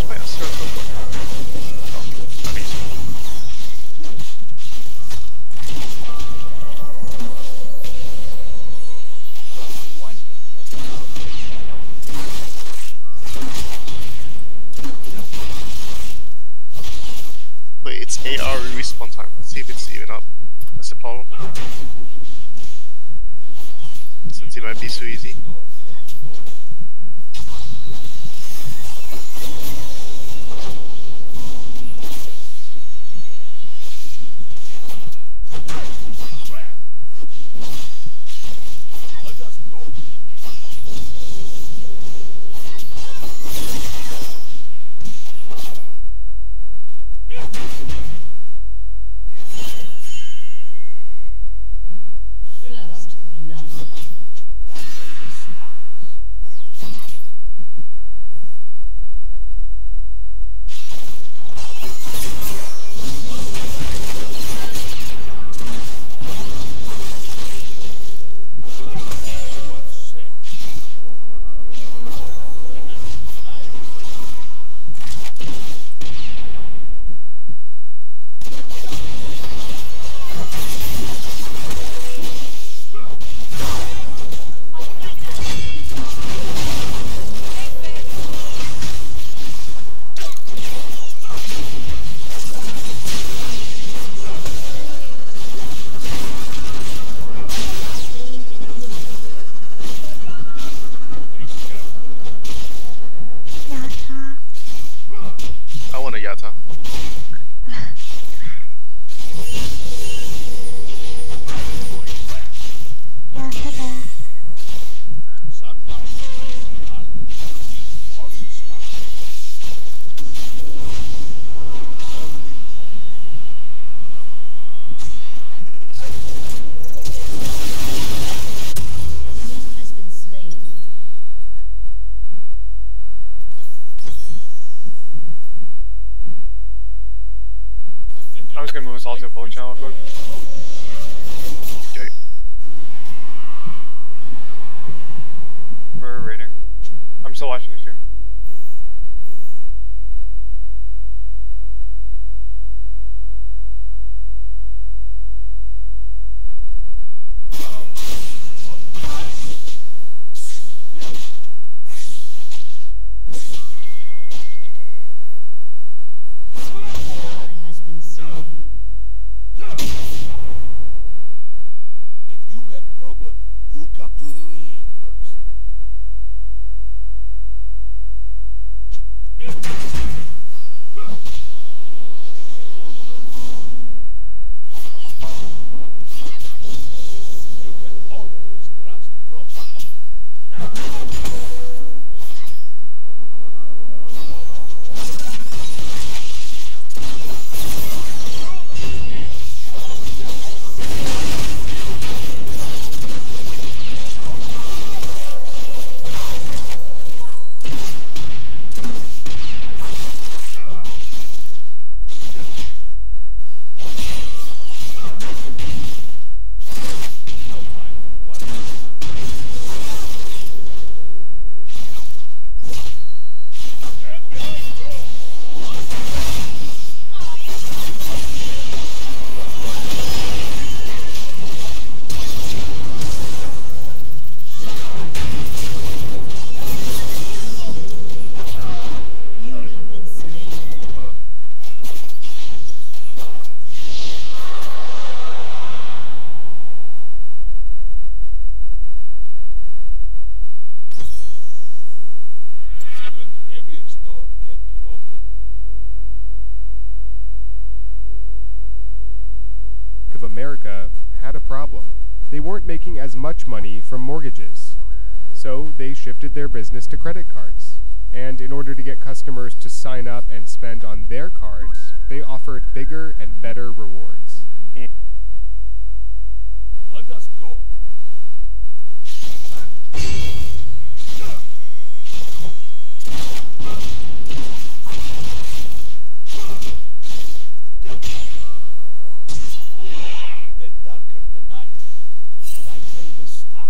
my Ostera teleport? Wait, it's 8-hour respawn time. Let's see if it's even up. That's the problem. Since it might be so easy. I want a Yata. I'm just gonna move us all to a public channel real quick. Okay. For rating. I'm still watching you stream. If you have problem, you come to me first. You can always trust Pro. Even the heaviest door can be opened. Bank of America had a problem. They weren't making as much money from mortgages. So they shifted their business to credit cards. And in order to get customers to sign up and spend on their cards, they offered bigger and better rewards. Let us go. The darker the night, brighter the star.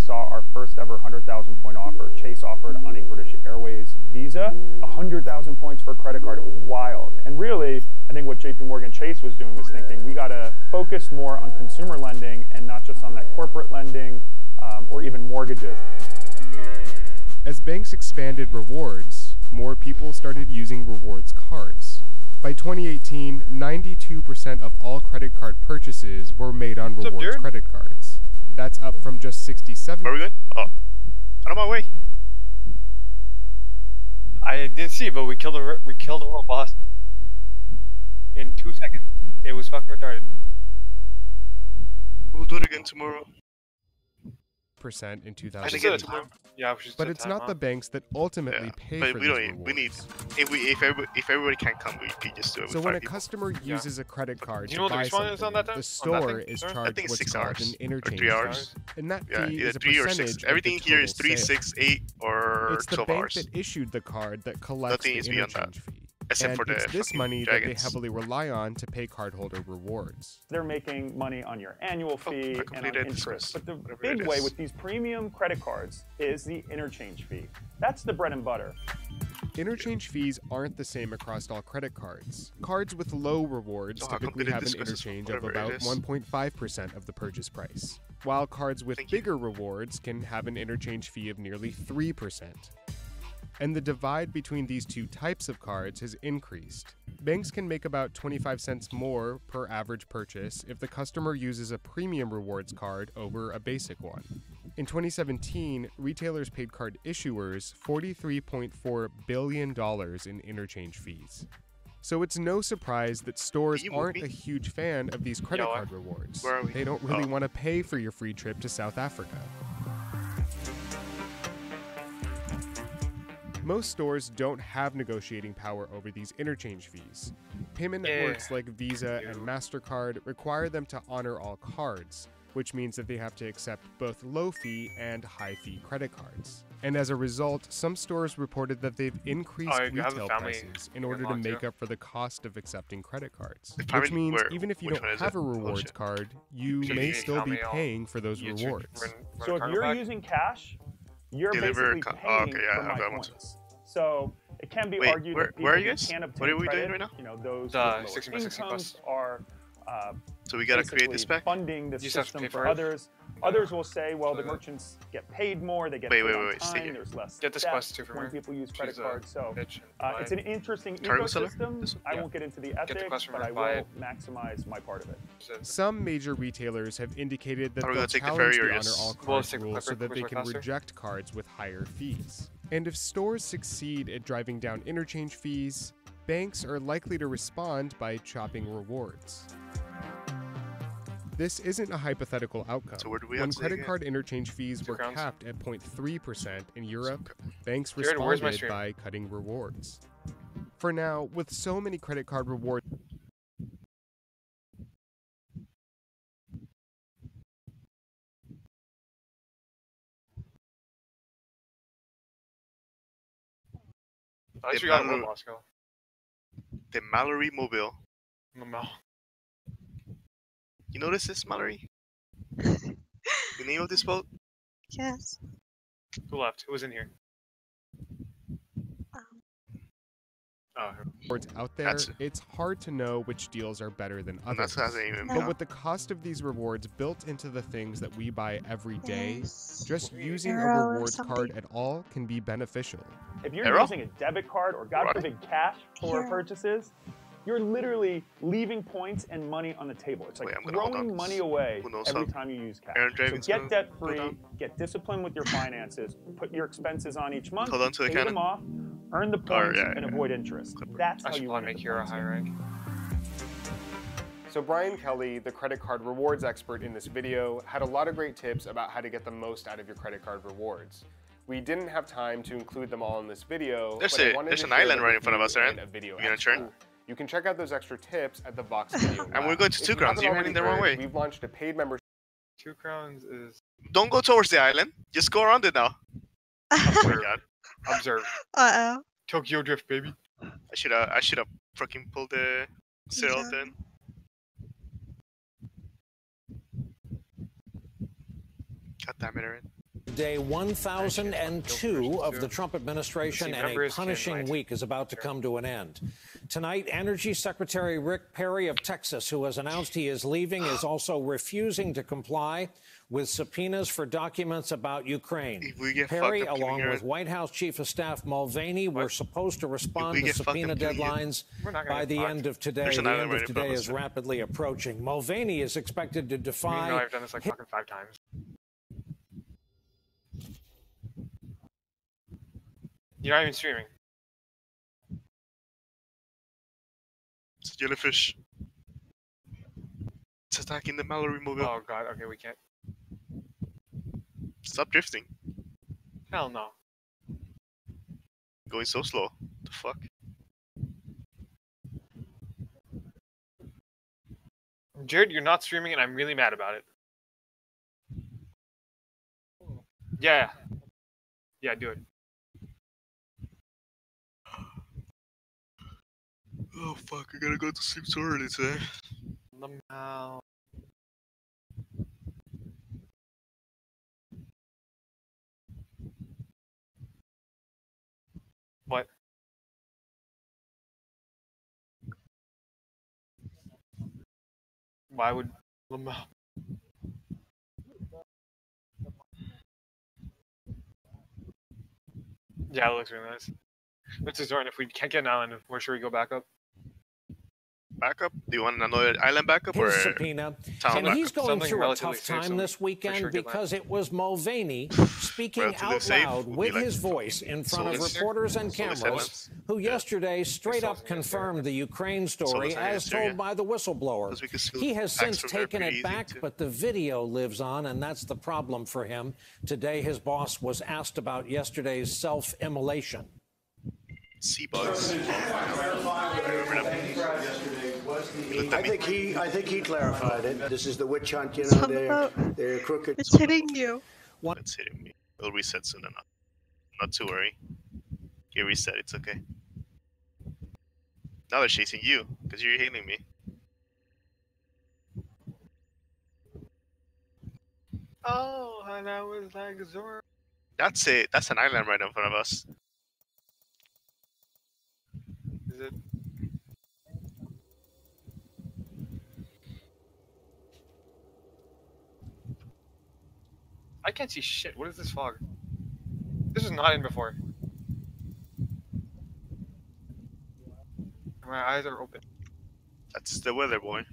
saw our first ever 100,000 point offer Chase offered on a British Airways Visa. 100,000 points for a credit card. It was wild. And really, I think what JP Morgan Chase was doing was thinking, we got to focus more on consumer lending and not just on that corporate lending or even mortgages. As banks expanded rewards, more people started using rewards cards. By 2018, 92% of all credit card purchases were made on rewards credit cards. That's up from just 67. Where are we going? Oh, out of my way. I didn't see, but we killed a world boss in 2 seconds. It was fucking retarded. We'll do it again tomorrow. In 2000. Yeah, but it's not the banks that ultimately pay for these rewards. We need if everybody can't come, we can just do it. So when a customer uses a credit card to buy something, the store is charged what's called an interchange fee, and that fee is a percentage. Everything here is 3, 6, 8, or 12 hours. It's the bank that issued the card that collects the interchange fee. Except for it's this money that they heavily rely on to pay cardholder rewards. They're making money on your annual fee and on interest. But the big way with these premium credit cards is the interchange fee. That's the bread and butter. Interchange fees aren't the same across all credit cards. Cards with low rewards typically have an interchange of about 1.5% of the purchase price, while cards with bigger rewards can have an interchange fee of nearly 3%. And the divide between these two types of cards has increased. Banks can make about 25 cents more per average purchase if the customer uses a premium rewards card over a basic one. In 2017, retailers paid card issuers $43.4 billion in interchange fees. So it's no surprise that stores aren't a huge fan of these credit card rewards. They don't really want to pay for your free trip to South Africa. Most stores don't have negotiating power over these interchange fees. Payment networks like Visa and MasterCard require them to honor all cards, which means that they have to accept both low-fee and high-fee credit cards. And as a result, some stores reported that they've increased retail prices in order to make up for the cost of accepting credit cards. Which means even if you don't have a rewards card, you may still be paying for those rewards. So if you're using cash, you're basically paying for my points. So it can be argued that people who can't obtain credit, you know, those with lower incomes are so we gotta create this back. Funding the system for others. Others will say, well, the merchants get paid more, they get paid on time, there's less debt when people use credit cards. So it's an interesting ecosystem. I won't get into the ethics, but I will maximize my part of it. Some major retailers have indicated that they'll challenge the honor all cards rule so that they can reject cards with higher fees. And if stores succeed at driving down interchange fees, banks are likely to respond by chopping rewards. This isn't a hypothetical outcome. So where do we when credit card interchange fees were capped at 0.3% in Europe, banks responded by cutting rewards. For now, with so many credit card rewards, the Mallory Mobile. You notice this, Mallory? The name of this boat? Yes. Who left? Who was in here? Rewards out there, it's hard to know which deals are better than others. But with the cost of these rewards built into the things that we buy every day, just using a rewards card at all can be beneficial. If you're using a debit card or God forbid cash for purchases, you're literally leaving points and money on the table. It's like throwing money away every time you use cash. So get debt-free, get disciplined with your finances, put your expenses on each month, pay them off, earn the points, and avoid interest. That's how you make Hero high rank. So Brian Kelly, the credit card rewards expert in this video, had a lot of great tips about how to get the most out of your credit card rewards. We didn't have time to include them all in this video. There's an island right in front of us, Aaron. You gonna turn? You can check out those extra tips at the Vox video. And we're going to 2 Crowns. You're heading the wrong way. We've launched a paid membership. 2 Crowns is. Don't go towards the island. Just go around it now. Oh my god. Observe. Uh-oh. Tokyo Drift, baby. I should have fucking pulled the sail then. God damn it, Aaron. day 1002 of the Trump administration, and a punishing week is about to come to an end. Tonight, Energy Secretary Rick Perry of Texas, who has announced he is leaving, is also refusing to comply with subpoenas for documents about Ukraine. Perry, along with White House Chief of Staff Mulvaney, were supposed to respond to subpoena deadlines by the end of today. The end of today is rapidly approaching. Mulvaney is expected to defy... You know I've done this like fucking 5 times. You're not even streaming. It's a jellyfish. It's attacking the Mallory mobile. Oh god, okay, we can't. Stop drifting. Hell no. Going so slow. The fuck? Jared, you're not streaming and I'm really mad about it. Yeah. Yeah, do it. Oh fuck, I gotta go to sleep so early today. What? Why would Lamau? Yeah, it looks really nice. Let's just join. If we can't get an island, where should we go back up? Backup? Do you want another island backup or subpoena? town And backup? he's going through a tough time this weekend because it was Mulvaney speaking out loud with his voice in front of reporters and cameras, who yesterday straight up confirmed the Ukraine story as told by the whistleblower. He has since taken it back, but the video lives on, and that's the problem for him. Today, his boss was asked about yesterday's self-immolation. Sea bugs. I think he clarified it. This is the witch hunt, you know. They're crooked. It's hitting you. It's hitting me. It'll reset soon enough. Not to worry. You reset. It's okay. Now they're chasing you because you're hitting me. Oh, and I was like Zora. That's it. That's an island right in front of us. Is it? I can't see shit. What is this fog? This was not in before. My eyes are open. That's the weather, boy.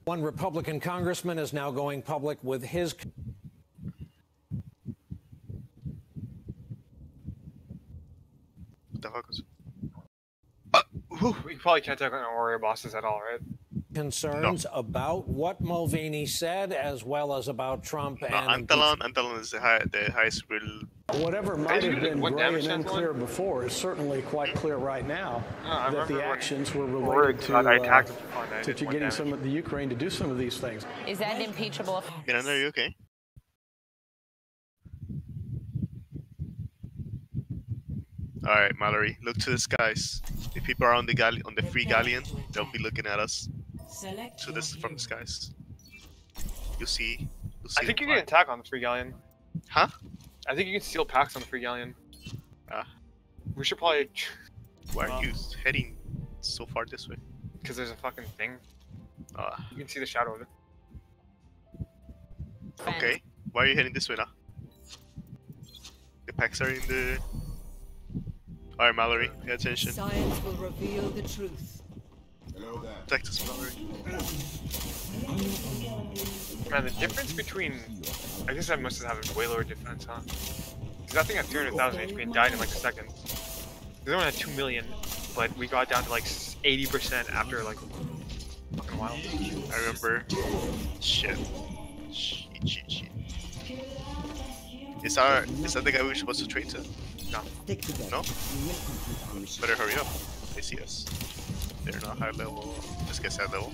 One Republican congressman is now going public with his... What the fuck was it? We probably can't take on warrior bosses at all, right? Concerns about what Mulvaney said, as well as about Trump and... Antalon is the highest real... Whatever might have been gray and unclear before is certainly quite clear right now that the actions were related to getting some of the Ukraine to do some of these things. Is that impeachable? Miranda, are you okay? All right, Mallory, look to the skies. If people are on the free galleon, they'll be looking at us. To this from the skies. You'll see. I think you can attack on the free galleon. Huh? I think you can steal packs on the free galleon. We should probably. Why are you heading so far this way? Because there's a fucking thing. You can see the shadow of it. Okay. Why are you heading this way now? The packs are in the. Alright, Mallory, pay attention. Science will reveal the truth. Protect us, Mallory. Man, the difference between... I guess I must have a way lower defense, huh? Because that thing had 300,000 HP and died in like a second. The other one had 2 million, but we got down to like 80% after like a fucking while. I remember. Shit. Shit. Is that the guy we were supposed to trade to? No. No? Better hurry up. They see us. They're not high level. This guy's high level.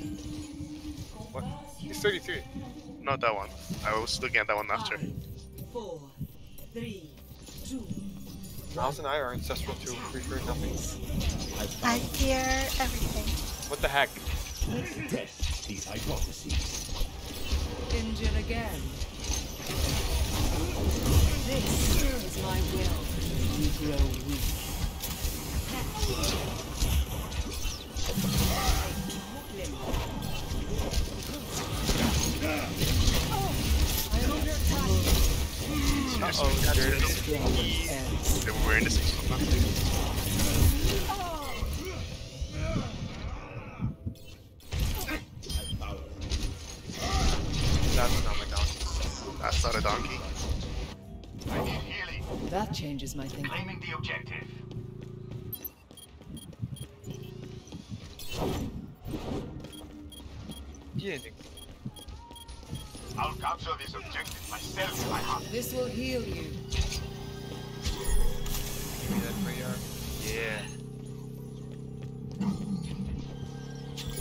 What? He's 33. Not that one. I was looking at that one after. 5, 4, 3, 2. Miles and I are ancestral to refer nothing. I hear everything. What the heck? Let's test these hypotheses. Engine again. This is my will. You grow weak. They were wearing the 6 of nothing. That's not my donkey. That's not a donkey. That changes my thinking. Claiming the objective. Yeah. I'll capture this objective myself if I have to. This will heal you. Give me that radar. Yeah.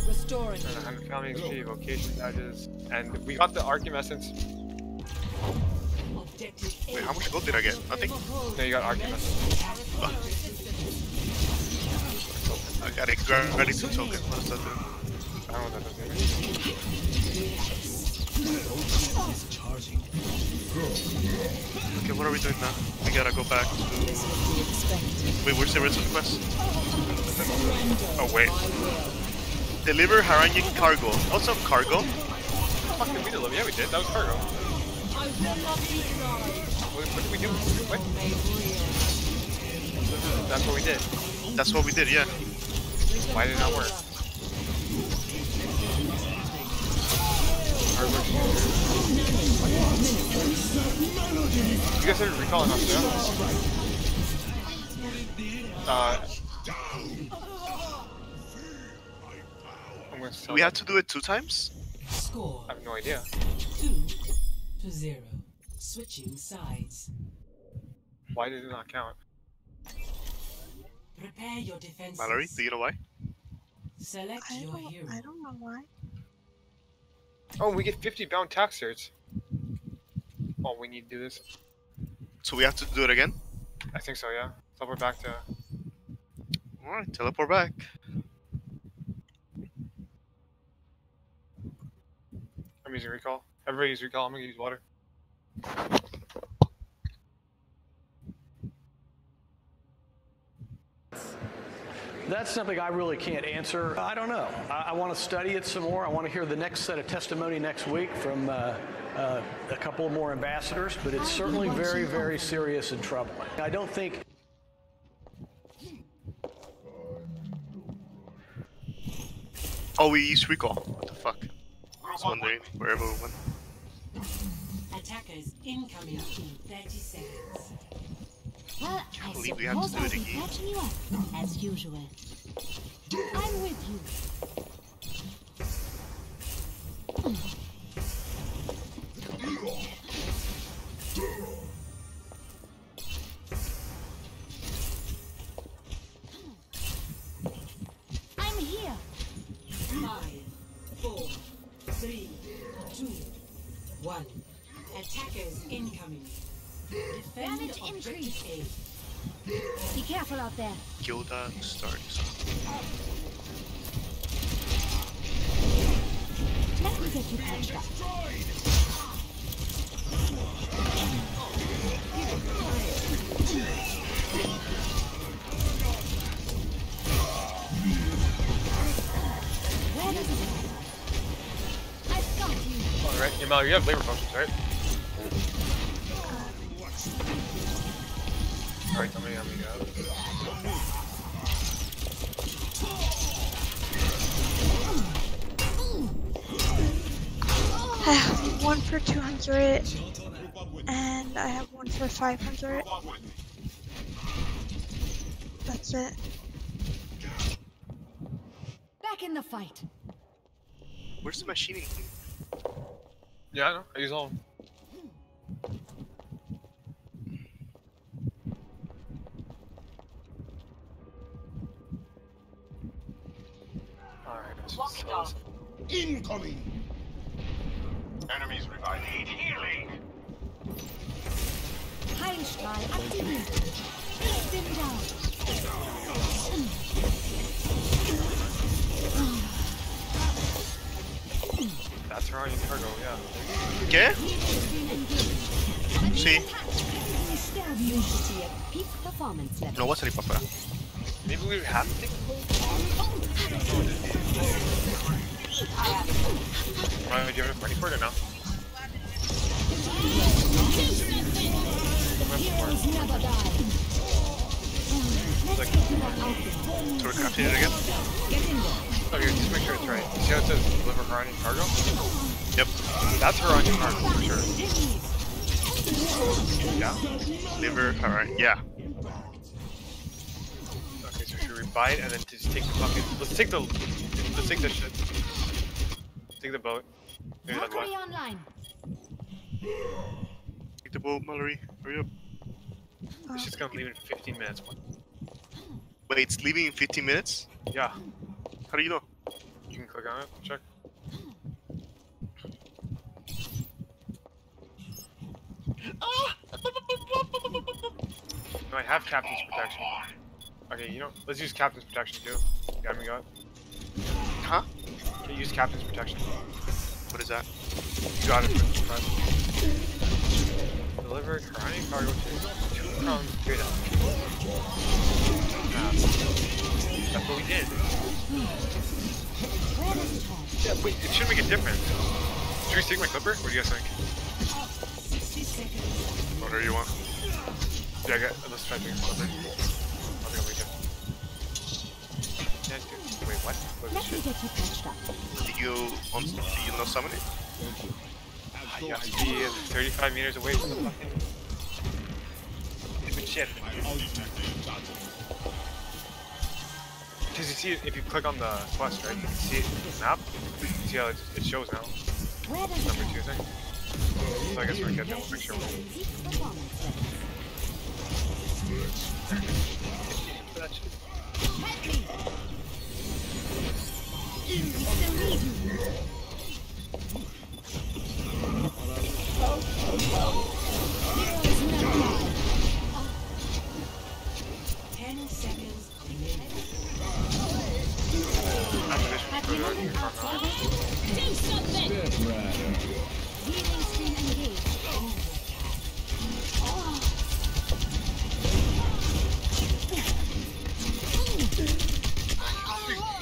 Restoring. 100 family XP, vocation badges, and we got the Arcane Essence. Wait, how much gold did I get? Nothing? No, you got Arcane Essence. Oh. I got a gratitude token. What does that do? I don't know what that does. Okay, what are we doing now? We gotta go back to... Wait, where's the rest of the quest? Oh, wait. Deliver Harangian cargo. Also cargo? Fuck, did we deliver? Yeah, we did. That was cargo. What did we do? What? That's what we did. That's what we did, yeah. Why did it not work? You guys started recalling us, yeah? I'm gonna sell We had to do it 2 times? Score. I have no idea. 2-0. Switching sides. Why did it not count? Prepare your defenses. Mallory, do you know why? Select your hero. I don't know why. Oh, we get 50 bound tax certs. Oh, we need to do this. So we have to do it again? I think so, yeah. So we're back to... Alright, teleport back. I'm using recall. Everybody use recall. I'm gonna use water. That's something I really can't answer. I don't know. I want to study it some more. I want to hear the next set of testimony next week from a couple more ambassadors, but it's certainly very, very serious and troubling. I don't think... Oh, we used recall. What the fuck? I was wondering where everyone went. Attackers incoming in 30 seconds. Well, Can't believe we have to do it again. Catching you up, as usual. I'm with you. I'm here. 5, 4, 3, 2, 1. Attackers incoming. Defend Damage objective increase. A. Be careful out there. Gilda starts. Let me get you patched up. Where does it go? I've got you. Alright, Yamal, you have labor functions, right? Alright, tell me how many you have. I have one for 200, and I have one for 500. That's it. Back in the fight. Where's the machining thing? Yeah, I know. I use all of them. Alright, let's just sell this. Incoming! Enemies revive. Need healing! Heilstrahl aktiviert. Take them down. Iranian cargo, yeah. ¿Qué? Sí. No voy a salir para afuera. Maybe we have to take the boat? Do you have enough money for it or no? Like, so we're crafting it again? Okay, just make sure it's right. See how it says deliver Iranian cargo? Yep. That's Iranian cargo for sure. Yeah? Deliver, alright, yeah. Okay, so should we buy it and then just take the fucking... Let's take the shit. Take the boat. Maybe that's why. Take the boat, Mallory. Hurry up. It's just gonna leave in 15 minutes. Wait, it's leaving in 15 minutes? Yeah. How do you know? You can click on it, check. No, I have captain's protection. Okay, you know, let's use captain's protection too. Got me, got. Huh? Okay, use captain's protection. What is that? You got it. Deliver Iranian cargo to 2 crowns straight up. That's what we did. Yeah, wait, it should make a difference. Should we take my clipper? What do you guys think? Whatever you want. Yeah, let's try taking my clipper. I think I'll make it. Yeah, dude. Wait, what? What is this shit? Did you not summon it? You have to be 35 meters away from the fucking... Stupid shit. Because you see, if you click on the quest, right, you can see it in the map. You see how it shows now. Number 2 thing. So I guess we're getting a picture of it. That shit.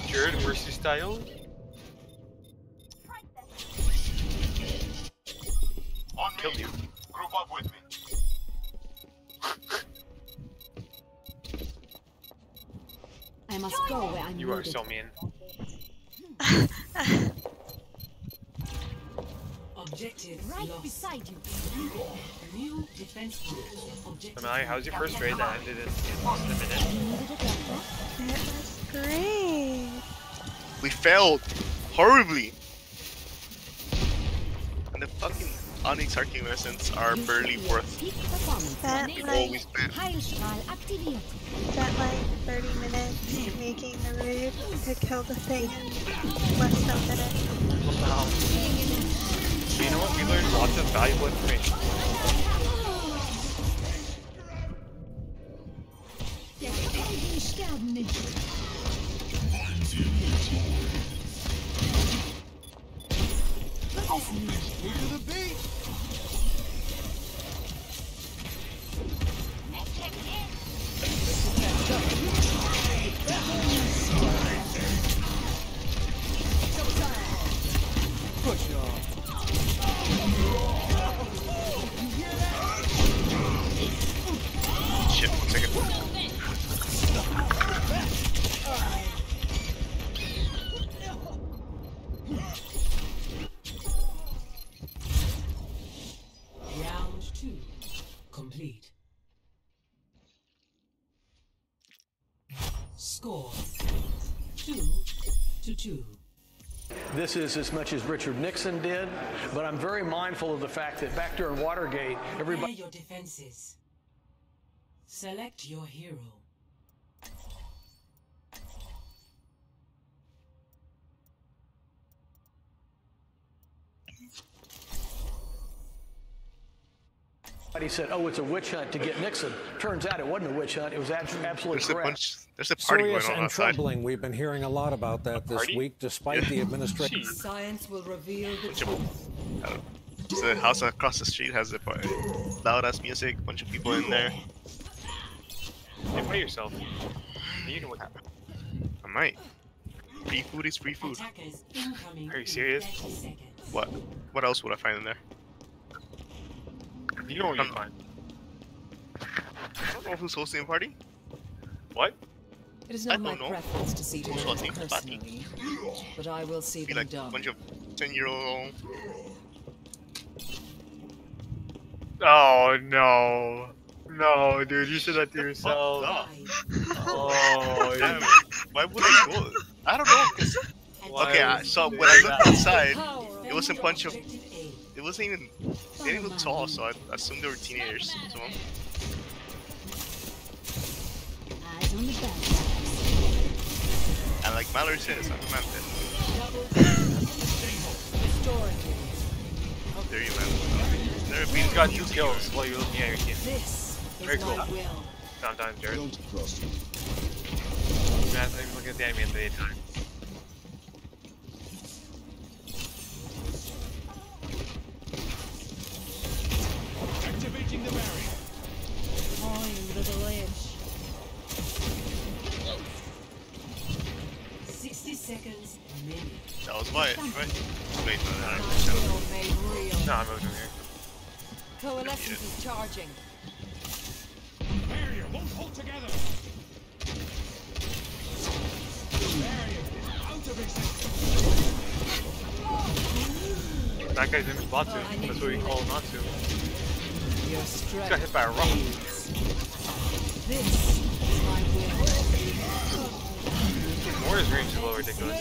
Jared Mercy style. Killed you. Group up with me. I must go where I'm You are so mean. Objective right lost. beside you. New defense point. Objective. Amali, how's your first raid that ended in less than a minute? It was great. We failed horribly. And the fucking Onyx Arcane Essence are barely worth the goal we spent. Spent like 30 minutes making the raid to kill the thing in less than a minute. Wow. You know what? We learned lots of valuable information. Shit, 1 second. Round 2 complete. Score 2-2. This is as much as Richard Nixon did, but I'm very mindful of the fact that back during Watergate, everybody... Prepare your defenses. Select your hero. He said, "Oh, it's a witch hunt to get Nixon." Turns out it wasn't a witch hunt. It was absolutely correct. There's a party Serious going on and outside. troubling. We've been hearing a lot about that this week, despite the administration. Science will reveal the truth. The house across the street has a loud ass music, bunch of people in there. You play yourself. You know what? I might. Free food is free food. Are you serious? What? What else would I find in there? You know what you'd find. I don't know who's hosting a party. What? It is not my preference to see who's hosting the party. personally, but I will see them Like done. a bunch of 10-year-old. Oh no. No, dude, you said that to yourself. Oh, damn. Why would I go? I don't know. Cause, okay, so when I looked outside, it was a bunch of. It wasn't even. They didn't look tall, so I assumed they were teenagers. So. And like Mallory says, I'm a man. How dare you, man? Never been. You got 2 kills while you're looking at your team. Very cool. Will. Sometimes, Jared. Man, I'm not even looking at the enemy at the daytime. Activating the barrier. Time little edge. 60 seconds remaining. That was Wyatt, right? Wait, no, I'm over here. Coalescence is charging. Barrier won't hold together. Barrier out of existence. That guy's name is Batu. That's what we call Natsu. Your He got hit by a rock. This is my will. Mortar's range is a little ridiculous.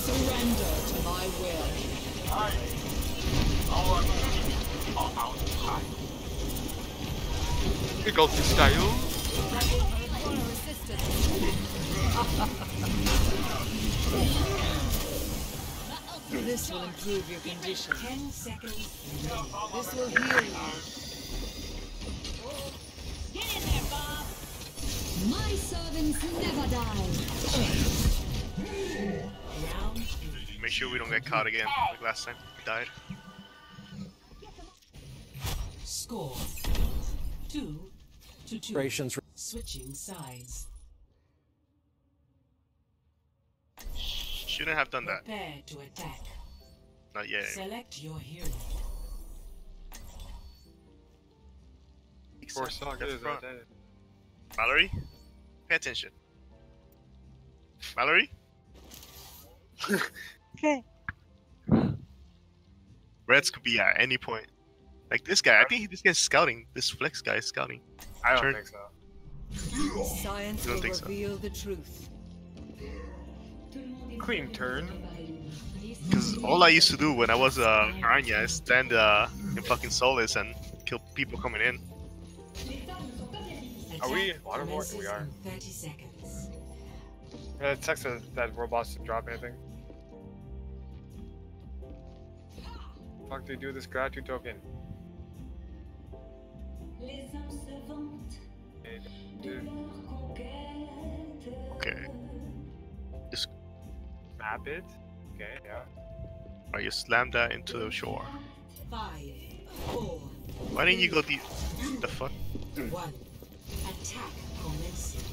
Surrender to my will. You go to style. This will improve your condition. 10 seconds. This will heal you. Get in there, Bob. My servants never die. Make sure we don't get caught again, like last time we died. Score 2-2. Switching sides. Shouldn't have done that. Prepare to attack. Not yet. Select your hero. Mallory, pay attention. Mallory? Okay. Reds could be at any point. Like this guy, I think this guy's scouting. This flex guy is scouting. I don't think so. Science will reveal the truth. Clean turn. Because all I used to do when I was Aranya is stand in fucking Solace and kill people coming in. Are we waterborne? We are. 30 seconds. It sucks that robots didn't drop anything. Fuck, they do this gratitude token. Okay. Just map it. Okay, yeah. Or you slam that into the shore. 5, 4. Why didn't you go the fuck? 1. Attack commencing.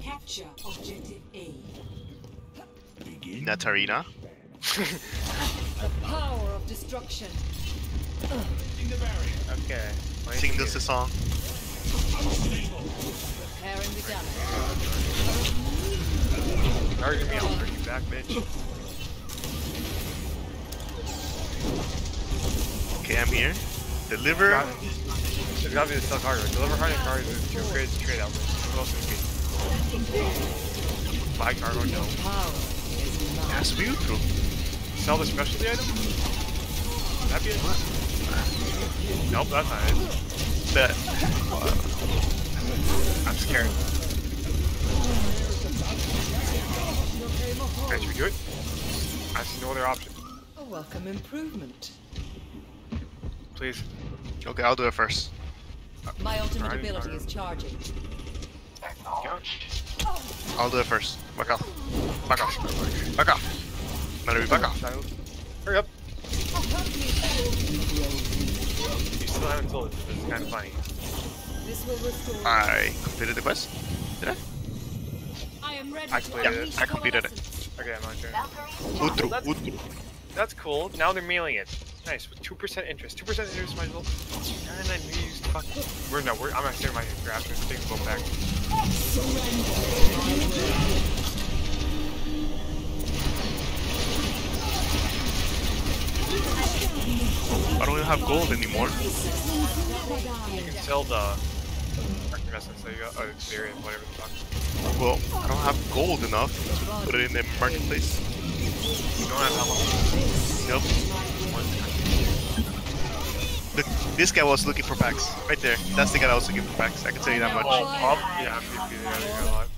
Capture objective A. Natarina. The power of destruction. Okay. Sing this a song. Preparing the gun. Target me, I'll bring you back, bitch. Okay, I'm here. Deliver. There's gotta be the sell cargo. Deliver 100 cards with 2 crates trade out. What else is it? Buy cargo, no. Yes, we through. Sell the specialty item? That be it? Nope, that's not it. Bet. I'm scared. Okay, should we do it? I see no other option. A welcome improvement. Please. Okay, I'll do it first. My ultimate ability is charging. I'll do it first. Back off. Back off. Back off. Mallory, back off. Hurry up. You still haven't told us. This is kind of funny. This will restore. I completed the quest. Did I? I am ready. I completed it. I completed it. Okay, I'm on turn. Utru. That's cool. Now they're mailing it. Nice, with 2% interest. 2% interest might as well. And then we used fucking. I'm gonna clear my draft and take the boat back. I don't even have gold anymore. You can sell the investments that you got, Ethereum, whatever the fuck. Well, I don't have gold enough to put it in the marketplace. You don't have how much? Nope. Look, this guy was looking for packs. Right there. That's the guy that was looking for packs. I can tell you that much. Oh, pop? Yeah, PvP, they got a lot.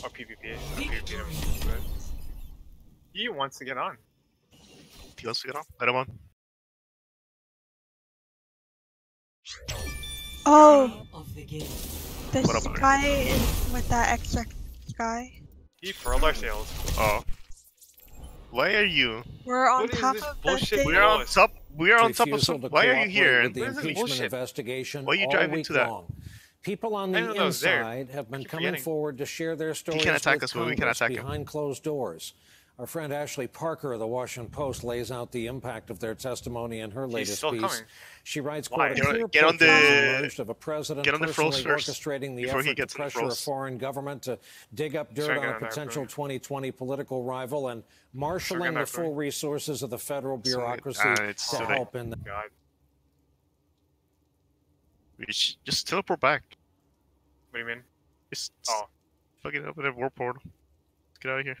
Or PvP. PvP, but he wants to get on. He wants to get on? Let him on. Oh! What This up, guy is with that extra guy. He furled our sails. Oh. Why are you? We're on What is top this of bullshit? the thing. We are on top. We are on top of Refusal some. to Why are you here? cooperate with the What is this impeachment bullshit? investigation Why are you all driving week to that? long. People on I the didn't know that was there. inside have been Keep coming forgetting. forward to share their stories can't attack with us, but we can Congress attack him. behind closed doors. Our friend Ashley Parker of the Washington Post lays out the impact of their testimony in her latest still piece. coming. She writes, Why? quote, a clear Get on picture has the- emerged of a president get on the froze personally first, orchestrating the before he effort to gets on the pressure a froze. foreign government to dig up dirt Start on a getting on that, potential bro. 2020 political rival and marshaling getting the that, bro. full resources of the federal bureaucracy it's to too late. help in the God. We should just teleport back. What do you mean? Just Oh. fucking open that warp portal. Let's get out of here.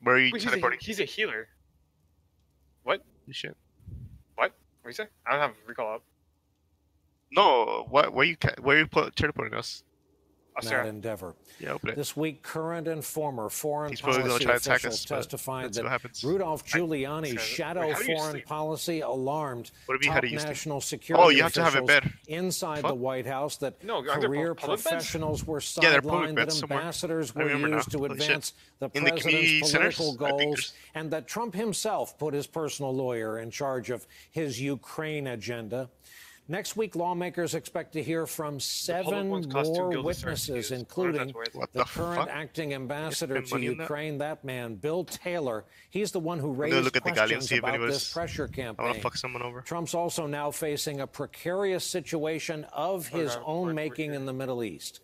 Where are you Wait, teleporting? he's a healer. What? You shit. What? What do you say? I don't have recall up. No, where are you teleporting us? that endeavor. Yeah, open it. This week, current and former foreign He's probably gonna policy try to attack officials us, but testified let's see what that happens. Rudolph Giuliani's shadow Wait, how do you foreign sleep? policy alarmed What do you mean, how top do you sleep? national security Oh, you have to have a officials bed. inside Fuck. the White House that No, aren't there career public beds? professionals were Yeah, they're public sidelined, that beds somewhere. ambassadors I were remember now. used to Holy shit. advance the In the community president's centers? political I think goals, there's- and that Trump himself put his personal lawyer in charge of his Ukraine agenda. Next week, lawmakers expect to hear from 7 ones cost $2 more gilda witnesses, stars to use. including What the the current fuck? acting ambassador spend to money on that? Ukraine, that man, Bill Taylor. He's the one who I'm gonna raised look at the galleon, questions see if about anybody's. this pressure I wanna campaign. fuck someone over. Trump's also now facing a precarious situation of his Okay, own we're making here. in the Middle East.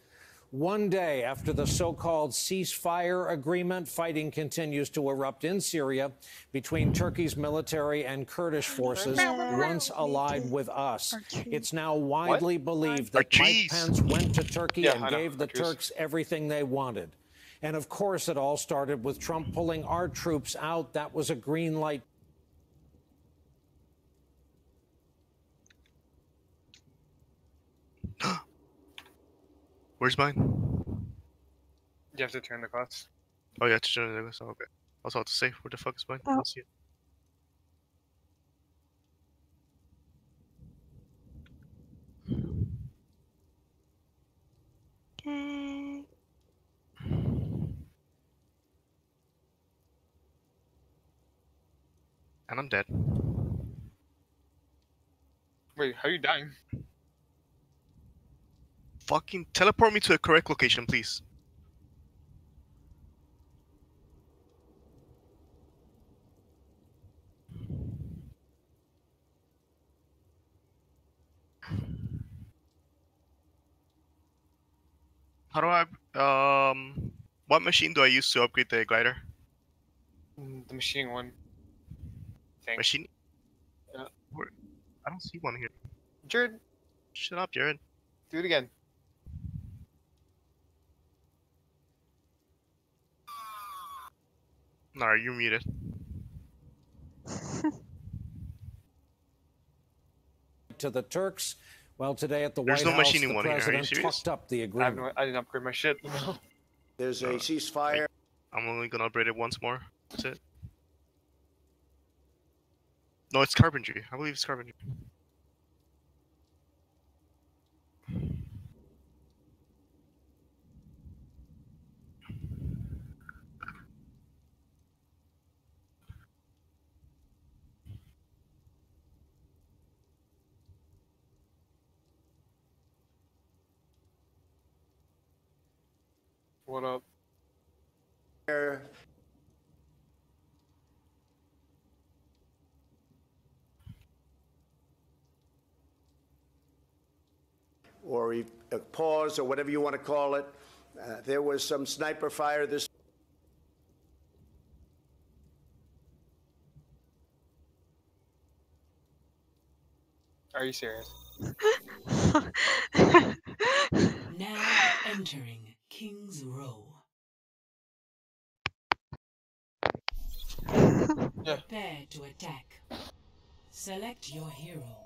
One day after the so-called ceasefire agreement, fighting continues to erupt in Syria between Turkey's military and Kurdish forces, once allied with us. It's now widely believed that Mike cheese. Pence went to Turkey Yeah, and I know. gave the Our cheese. Turks everything they wanted. And of course, it all started with Trump pulling our troops out. That was a green light. Where's mine? You have to turn the class. Oh, yeah, to join the so okay. I was about to say, where the fuck is mine? I don't see it. Okay. And I'm dead. Wait, how are you dying? Fucking teleport me to the correct location, please. How do I, what machine do I use to upgrade the glider? The machining one. Thanks. Machine? Yeah. Where? I don't see one here. Jared, Shut up, Jared. do it again. No, you're muted. To the Turks. Well, today at the There's White no House, machining the one here. Are you president serious? talked up the I agreement. didn't upgrade my shit. There's a ceasefire. I'm only gonna upgrade it once more. That's it. No, it's carpentry. I believe it's carpentry. What up? Or a pause, or whatever you want to call it. There was some sniper fire this. Are you serious? Now entering King's Row. Prepare to attack. Select your hero.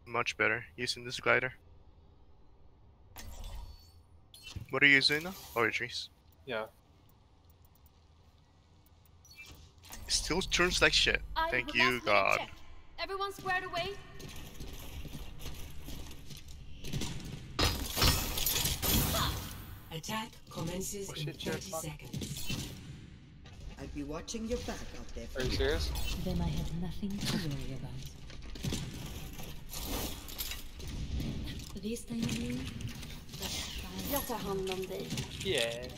Much better using this glider. What are you using now? Oh, trees. Yeah. Still turns like shit. Thank you, God. Everyone squared away? Attack commences in 30 seconds. I'll be watching your back out there. Are you serious? Then I have nothing to worry about. This time of year, Jag tar hand om dig. Yeah.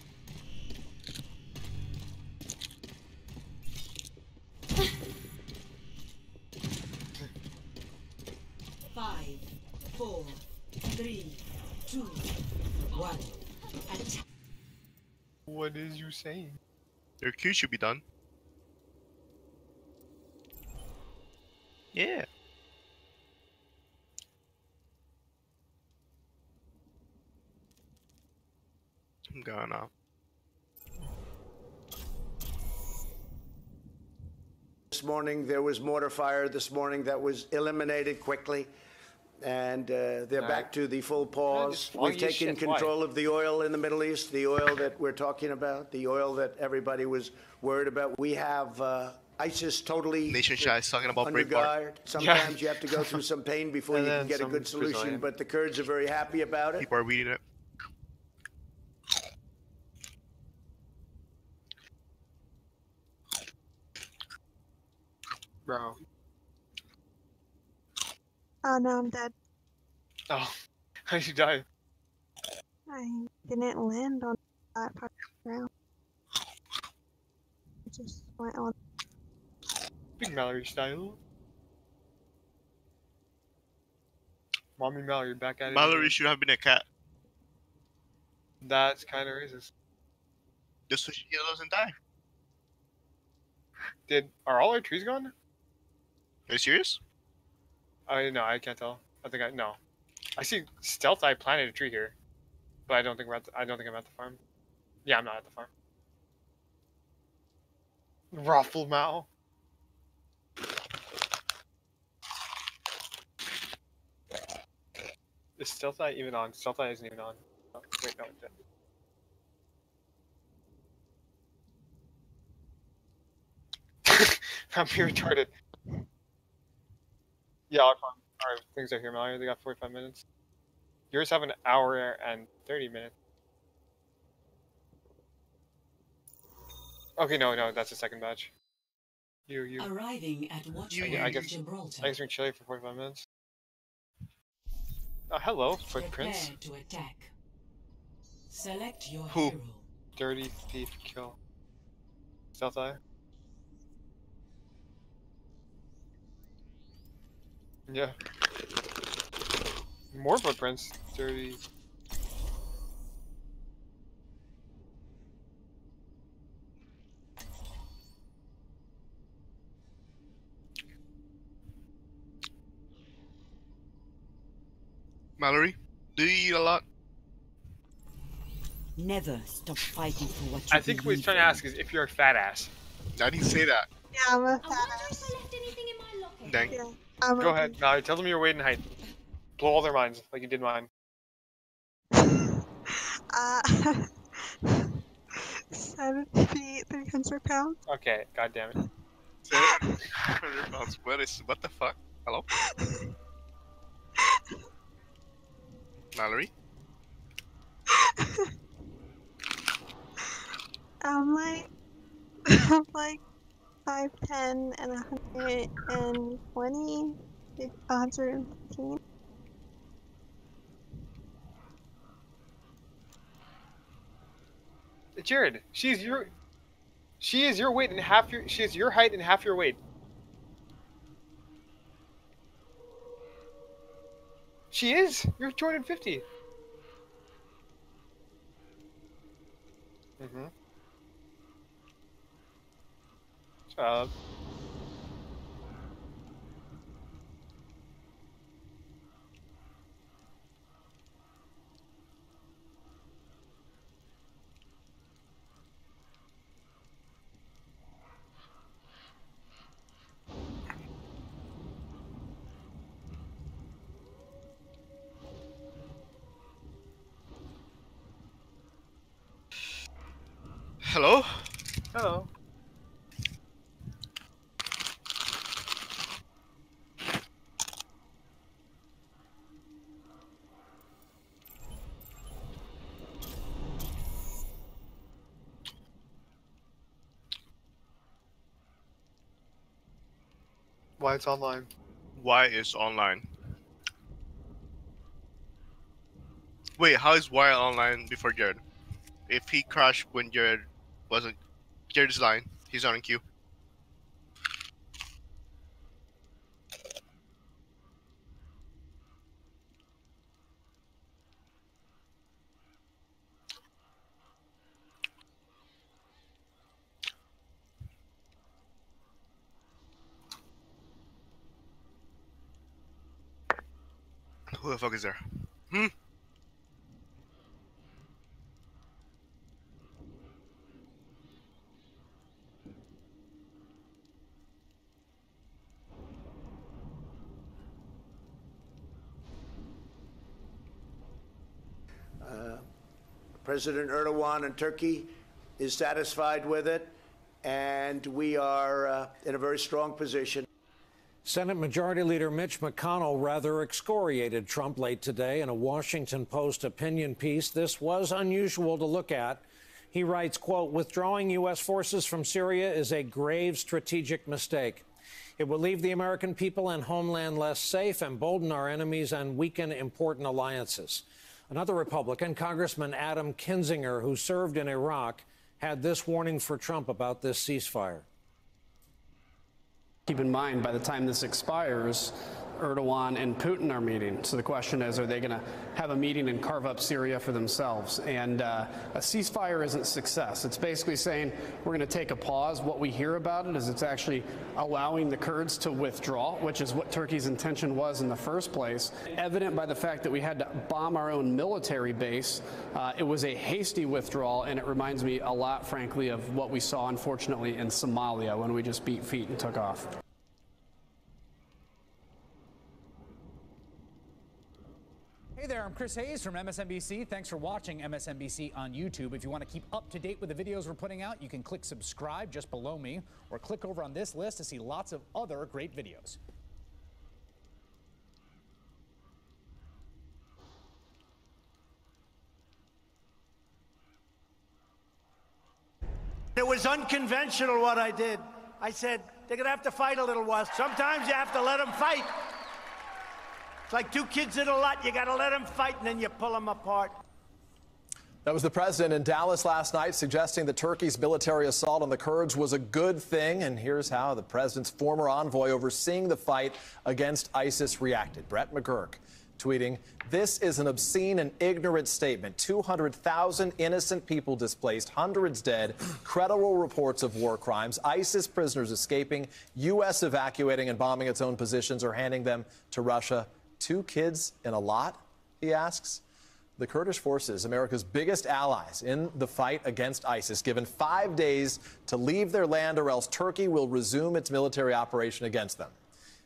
Five, 4, 3, 2, 1. Attack. What is you saying? Their Q should be done. Yeah. I'm going off. This morning there was mortar fire this morning that was eliminated quickly, and they're back to the full pause. We've taken control of the oil in the Middle East, the oil that we're talking about, the oil that everybody was worried about. We have ISIS totally Nation Shy is talking about under Breitbart. guard. Sometimes you have to go through some pain before you can get a good solution, Brazilian. but the Kurds are very happy about it. People are reading it. Bro. Oh no, I'm dead. Oh. How did you die? I didn't land on that part of the ground. I just went on. Big Mallory style. Mommy Mallory back at it. Mallory again. should have been a cat. That's kind of racist. Just so she doesn't die. Are all our trees gone? Are you serious? No, I can't tell. No. I see Stealth Eye planted a tree here, but I don't think I don't think I'm at the farm. Yeah, I'm not at the farm. Ruffle Mao. Is Stealth Eye even on? Stealth Eye isn't even on. Oh, wait, no, it's dead. I'm being retarded. Yeah, our things are here, Mallory. They got 45 minutes. Yours have an hour and 30 minutes. Okay, no, that's the second batch. You. Arriving at Watchpoint I guess Gibraltar. we're in Chile for 45 minutes. Oh, hello, footprints. Prepare to attack. Select your Who? hero. Dirty thief kill. Stealth Eye. Yeah. More footprints. Dirty. Mallory, do you eat a lot? Never stop fighting for what you I think what he's trying to ask is if you're a fat ass. I didn't say that. Yeah, I'm a fat ass. Dang. Yeah, I'm Go ahead. No, tell them your weight and height. Blow all their minds like you did mine. 7 feet, 300 pounds. Okay, god damn it. 700 pounds. What the fuck? Hello? Mallory? I'm like 5'10" and 120, 115. Jared, she is your weight and half your. She is your height and half your weight. She is. You're 250. Mm-hmm. Shut up. Hello? Hello. Why it's online? Why is online? Wait, how is Why online before Jared? If he crashed when Jared wasn't... Jared's line. He's not in queue. Who the fuck is there? Hmm? President Erdogan in Turkey is satisfied with it, and we are in a very strong position. Senate Majority Leader Mitch McConnell rather excoriated Trump late today in a Washington Post opinion piece. This was unusual to look at. He writes, quote, "Withdrawing U.S. forces from Syria is a grave strategic mistake. It will leave the American people and homeland less safe, embolden our enemies, and weaken important alliances." Another Republican, Congressman Adam Kinzinger, who served in Iraq, had this warning for Trump about this ceasefire. Keep in mind, by the time this expires, Erdogan and Putin are meeting. So the question is, are they going to have a meeting and carve up Syria for themselves? And a ceasefire isn't success. It's basically saying we're going to take a pause. What we hear about it is it's actually allowing the Kurds to withdraw, which is what Turkey's intention was in the first place. Evident by the fact that we had to bomb our own military base. It was a hasty withdrawal, and it reminds me a lot, frankly, of what we saw, unfortunately, in Somalia when we just beat feet and took off. Hey there, I'm Chris Hayes from MSNBC. Thanks for watching MSNBC on YouTube. If you want to keep up to date with the videos we're putting out, you can click subscribe just below me, or click over on this list to see lots of other great videos. It was unconventional what I did. I said, they're going to have to fight a little while. Sometimes you have to let them fight. It's like two kids in a lot. You got to let them fight, and then you pull them apart. That was the president in Dallas last night, suggesting that Turkey's military assault on the Kurds was a good thing. And here's how the president's former envoy overseeing the fight against ISIS reacted. Brett McGurk tweeting, "This is an obscene and ignorant statement. 200,000 innocent people displaced, hundreds dead, credible reports of war crimes, ISIS prisoners escaping, U.S. evacuating and bombing its own positions or handing them to Russia. 2 kids in a lot? he asks? The Kurdish forces, America's biggest allies in the fight against ISIS, given 5 days to leave their land or else Turkey will resume its military operation against them.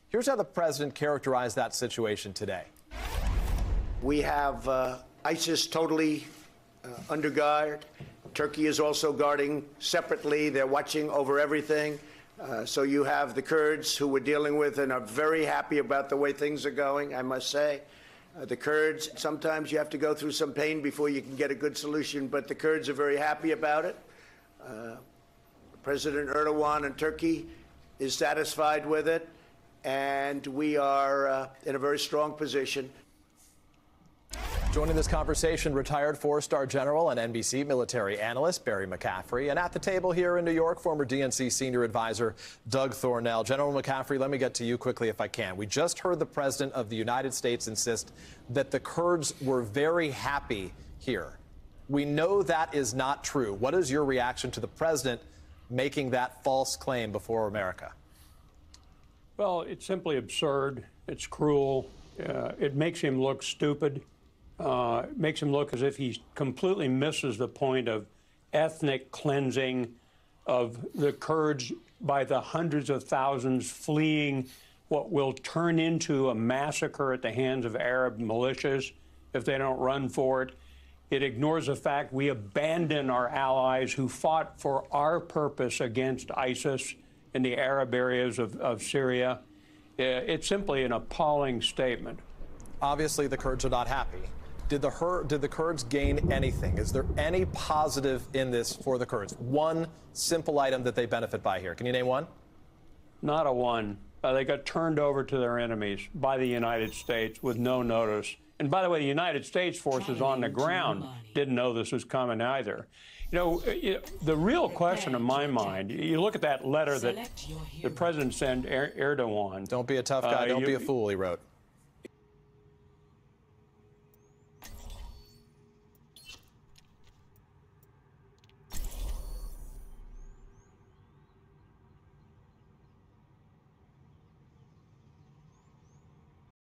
Here's how the president characterized that situation today. We have ISIS totally under guard. Turkey is also guarding separately. They're watching over everything. So you have the Kurds who we're dealing with and are very happy about the way things are going, I must say. The Kurds, sometimes you have to go through some pain before you can get a good solution, but the Kurds are very happy about it. President Erdogan in Turkey is satisfied with it, and we are in a very strong position. Joining this conversation, retired four-star general and NBC military analyst Barry McCaffrey. And at the table here in New York, former DNC senior advisor Doug Thornell. General McCaffrey, let me get to you quickly if I can. We just heard the president of the United States insist that the Kurds were very happy here. We know that is not true. What is your reaction to the president making that false claim before America? Well, it's simply absurd. It's cruel. It makes him look stupid. It makes him look as if he completely misses the point of ethnic cleansing of the Kurds by the hundreds of thousands fleeing what will turn into a massacre at the hands of Arab militias if they don't run for it. It ignores the fact we abandon our allies who fought for our purpose against ISIS in the Arab areas of Syria. It's simply an appalling statement. Obviously, the Kurds are not happy. Did the Kurds gain anything? Is there any positive in this for the Kurds? One simple item that they benefit by here. Can you name one? Not a one. They got turned over to their enemies by the United States with no notice. And by the way, the United States forces on the ground didn't know this was coming either. You know, the real question in my mind, you look at that letter that the president sent Erdogan. Don't be a tough guy, don't be a fool, he wrote.